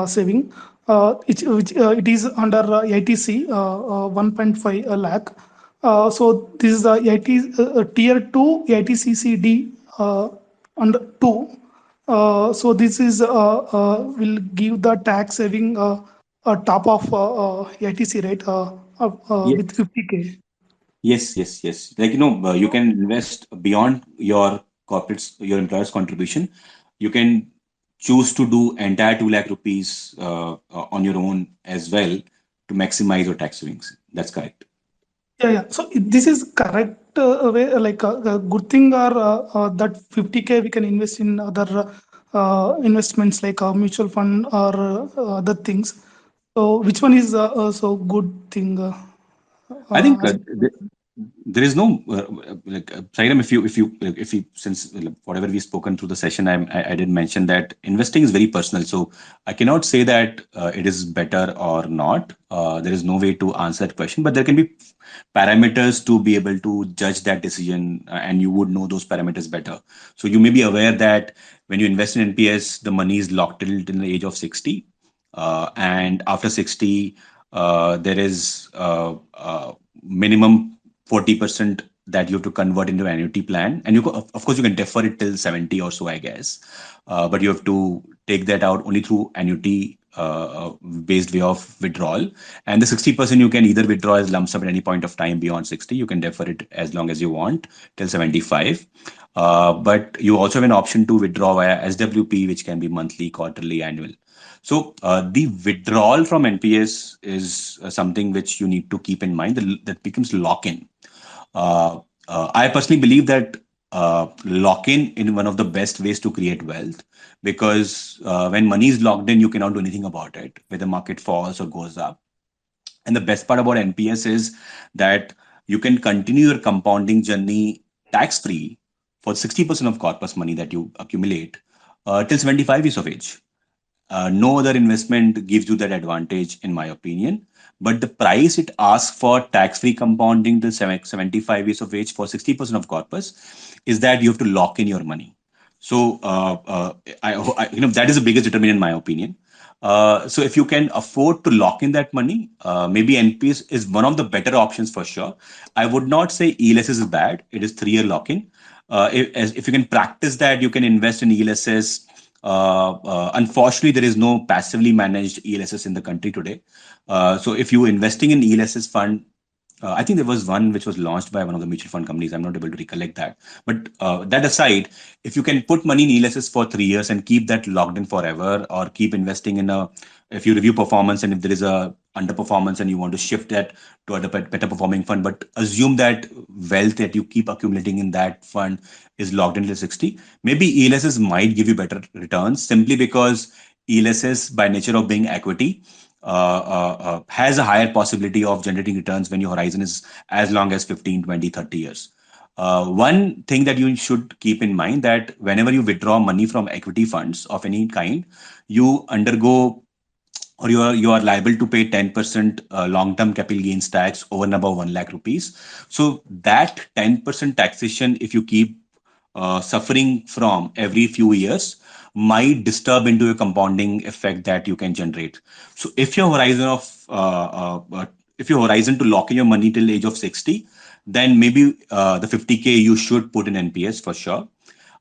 saving. It is under ATC 1.5 lakh. So this is the AT tier two ATCCD under two. So this is will give the tax saving top of ATC rate with 50K. Yes. Like, you can invest beyond your corporate's, your employer's contribution. You can choose to do entire 2 lakh rupees on your own as well to maximize your tax savings. That's correct. Yeah. So this is correct way, like a good thing, or that 50K we can invest in other investments like mutual fund or other things. So which one is so good thing? I think As there is no Sairam, if you since whatever we've spoken through the session, I did mention that investing is very personal. So I cannot say that it is better or not. There is no way to answer that question, but there can be parameters to be able to judge that decision, and you would know those parameters better. So you may be aware that when you invest in NPS, the money is locked till the age of 60, and after 60, there is minimum 40% that you have to convert into an annuity plan, and of course you can defer it till 70 or so, I guess, but you have to take that out only through annuity based way of withdrawal. And the 60% you can either withdraw as lump sum at any point of time beyond 60. You can defer it as long as you want till 75. But you also have an option to withdraw via SWP, which can be monthly, quarterly, annual. So the withdrawal from NPS is something which you need to keep in mind. That becomes lock-in. I personally believe that lock-in in one of the best ways to create wealth, because when money is locked in, you cannot do anything about it, whether the market falls or goes up. And the best part about NPS is that you can continue your compounding journey tax-free for 60% of corpus money that you accumulate till 75 years of age. No other investment gives you that advantage, in my opinion. But the price it asks for tax-free compounding till 75 years of age for 60% of corpus is that you have to lock in your money. So that is the biggest determinant, in my opinion. So if you can afford to lock in that money, maybe NPS is one of the better options for sure. I would not say ELSS is bad. It is 3-year lock-in. If you can practice that, you can invest in ELSS. Unfortunately, there is no passively managed ELSS in the country today. So if you're investing in ELSS fund, I think there was one which was launched by one of the mutual fund companies. I'm not able to recollect that. But that aside, if you can put money in ELSS for 3 years and keep that locked in forever, or keep investing in if you review performance and if there is a underperformance and you want to shift that to a better performing fund, but assume that wealth that you keep accumulating in that fund is locked into 60, maybe ELSS might give you better returns, simply because ELSS, by nature of being equity, has a higher possibility of generating returns when your horizon is as long as 15, 20, 30 years. One thing that you should keep in mind that whenever you withdraw money from equity funds of any kind, you undergo or you are liable to pay 10% long-term capital gains tax over and above 1 lakh rupees. So that 10% taxation, if you keep suffering from every few years, might disturb into a compounding effect that you can generate. So if your horizon to lock in your money till age of 60, then maybe the 50K you should put in NPS for sure.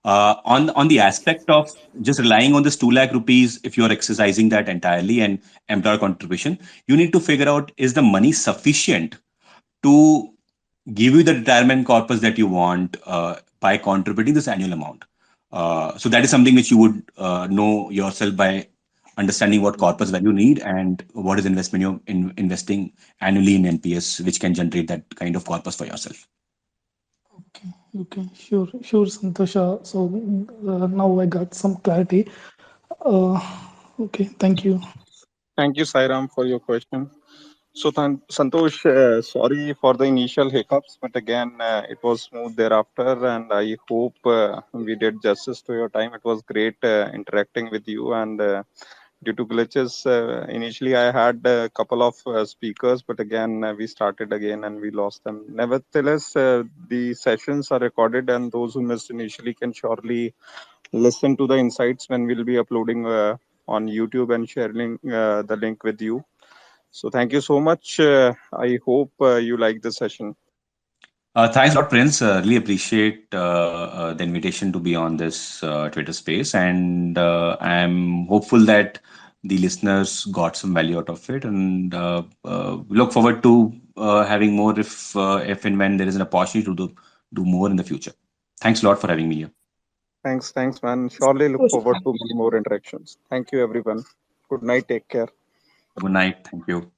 On the aspect of just relying on this 2 lakh rupees, if you're exercising that entirely and employer contribution, you need to figure out, is the money sufficient to give you the retirement corpus that you want by contributing this annual amount. So that is something which you would know yourself by understanding what corpus value you need and what is investment you're investing annually in NPS, which can generate that kind of corpus for yourself. Okay, okay, sure, Santosh. So now I got some clarity. Uh, okay, thank you. Thank you, Sairam, for your question. So, Santosh, sorry for the initial hiccups, but again, it was smooth thereafter, and I hope we did justice to your time. It was great interacting with you, and due to glitches, initially I had a couple of speakers, but again, we started again and we lost them. Nevertheless, the sessions are recorded, and those who missed initially can surely listen to the insights when we'll be uploading on YouTube and sharing the link with you. So thank you so much. I hope you like the session. Thanks a lot, Prince. Really appreciate the invitation to be on this Twitter space, and I'm hopeful that the listeners got some value out of it, and look forward to having more if and when there is an opportunity to do more in the future. Thanks a lot for having me here. Thanks, man. Surely look Santosh. forward to many more interactions. Thank you, everyone. Good night. Take care. Good night. Thank you.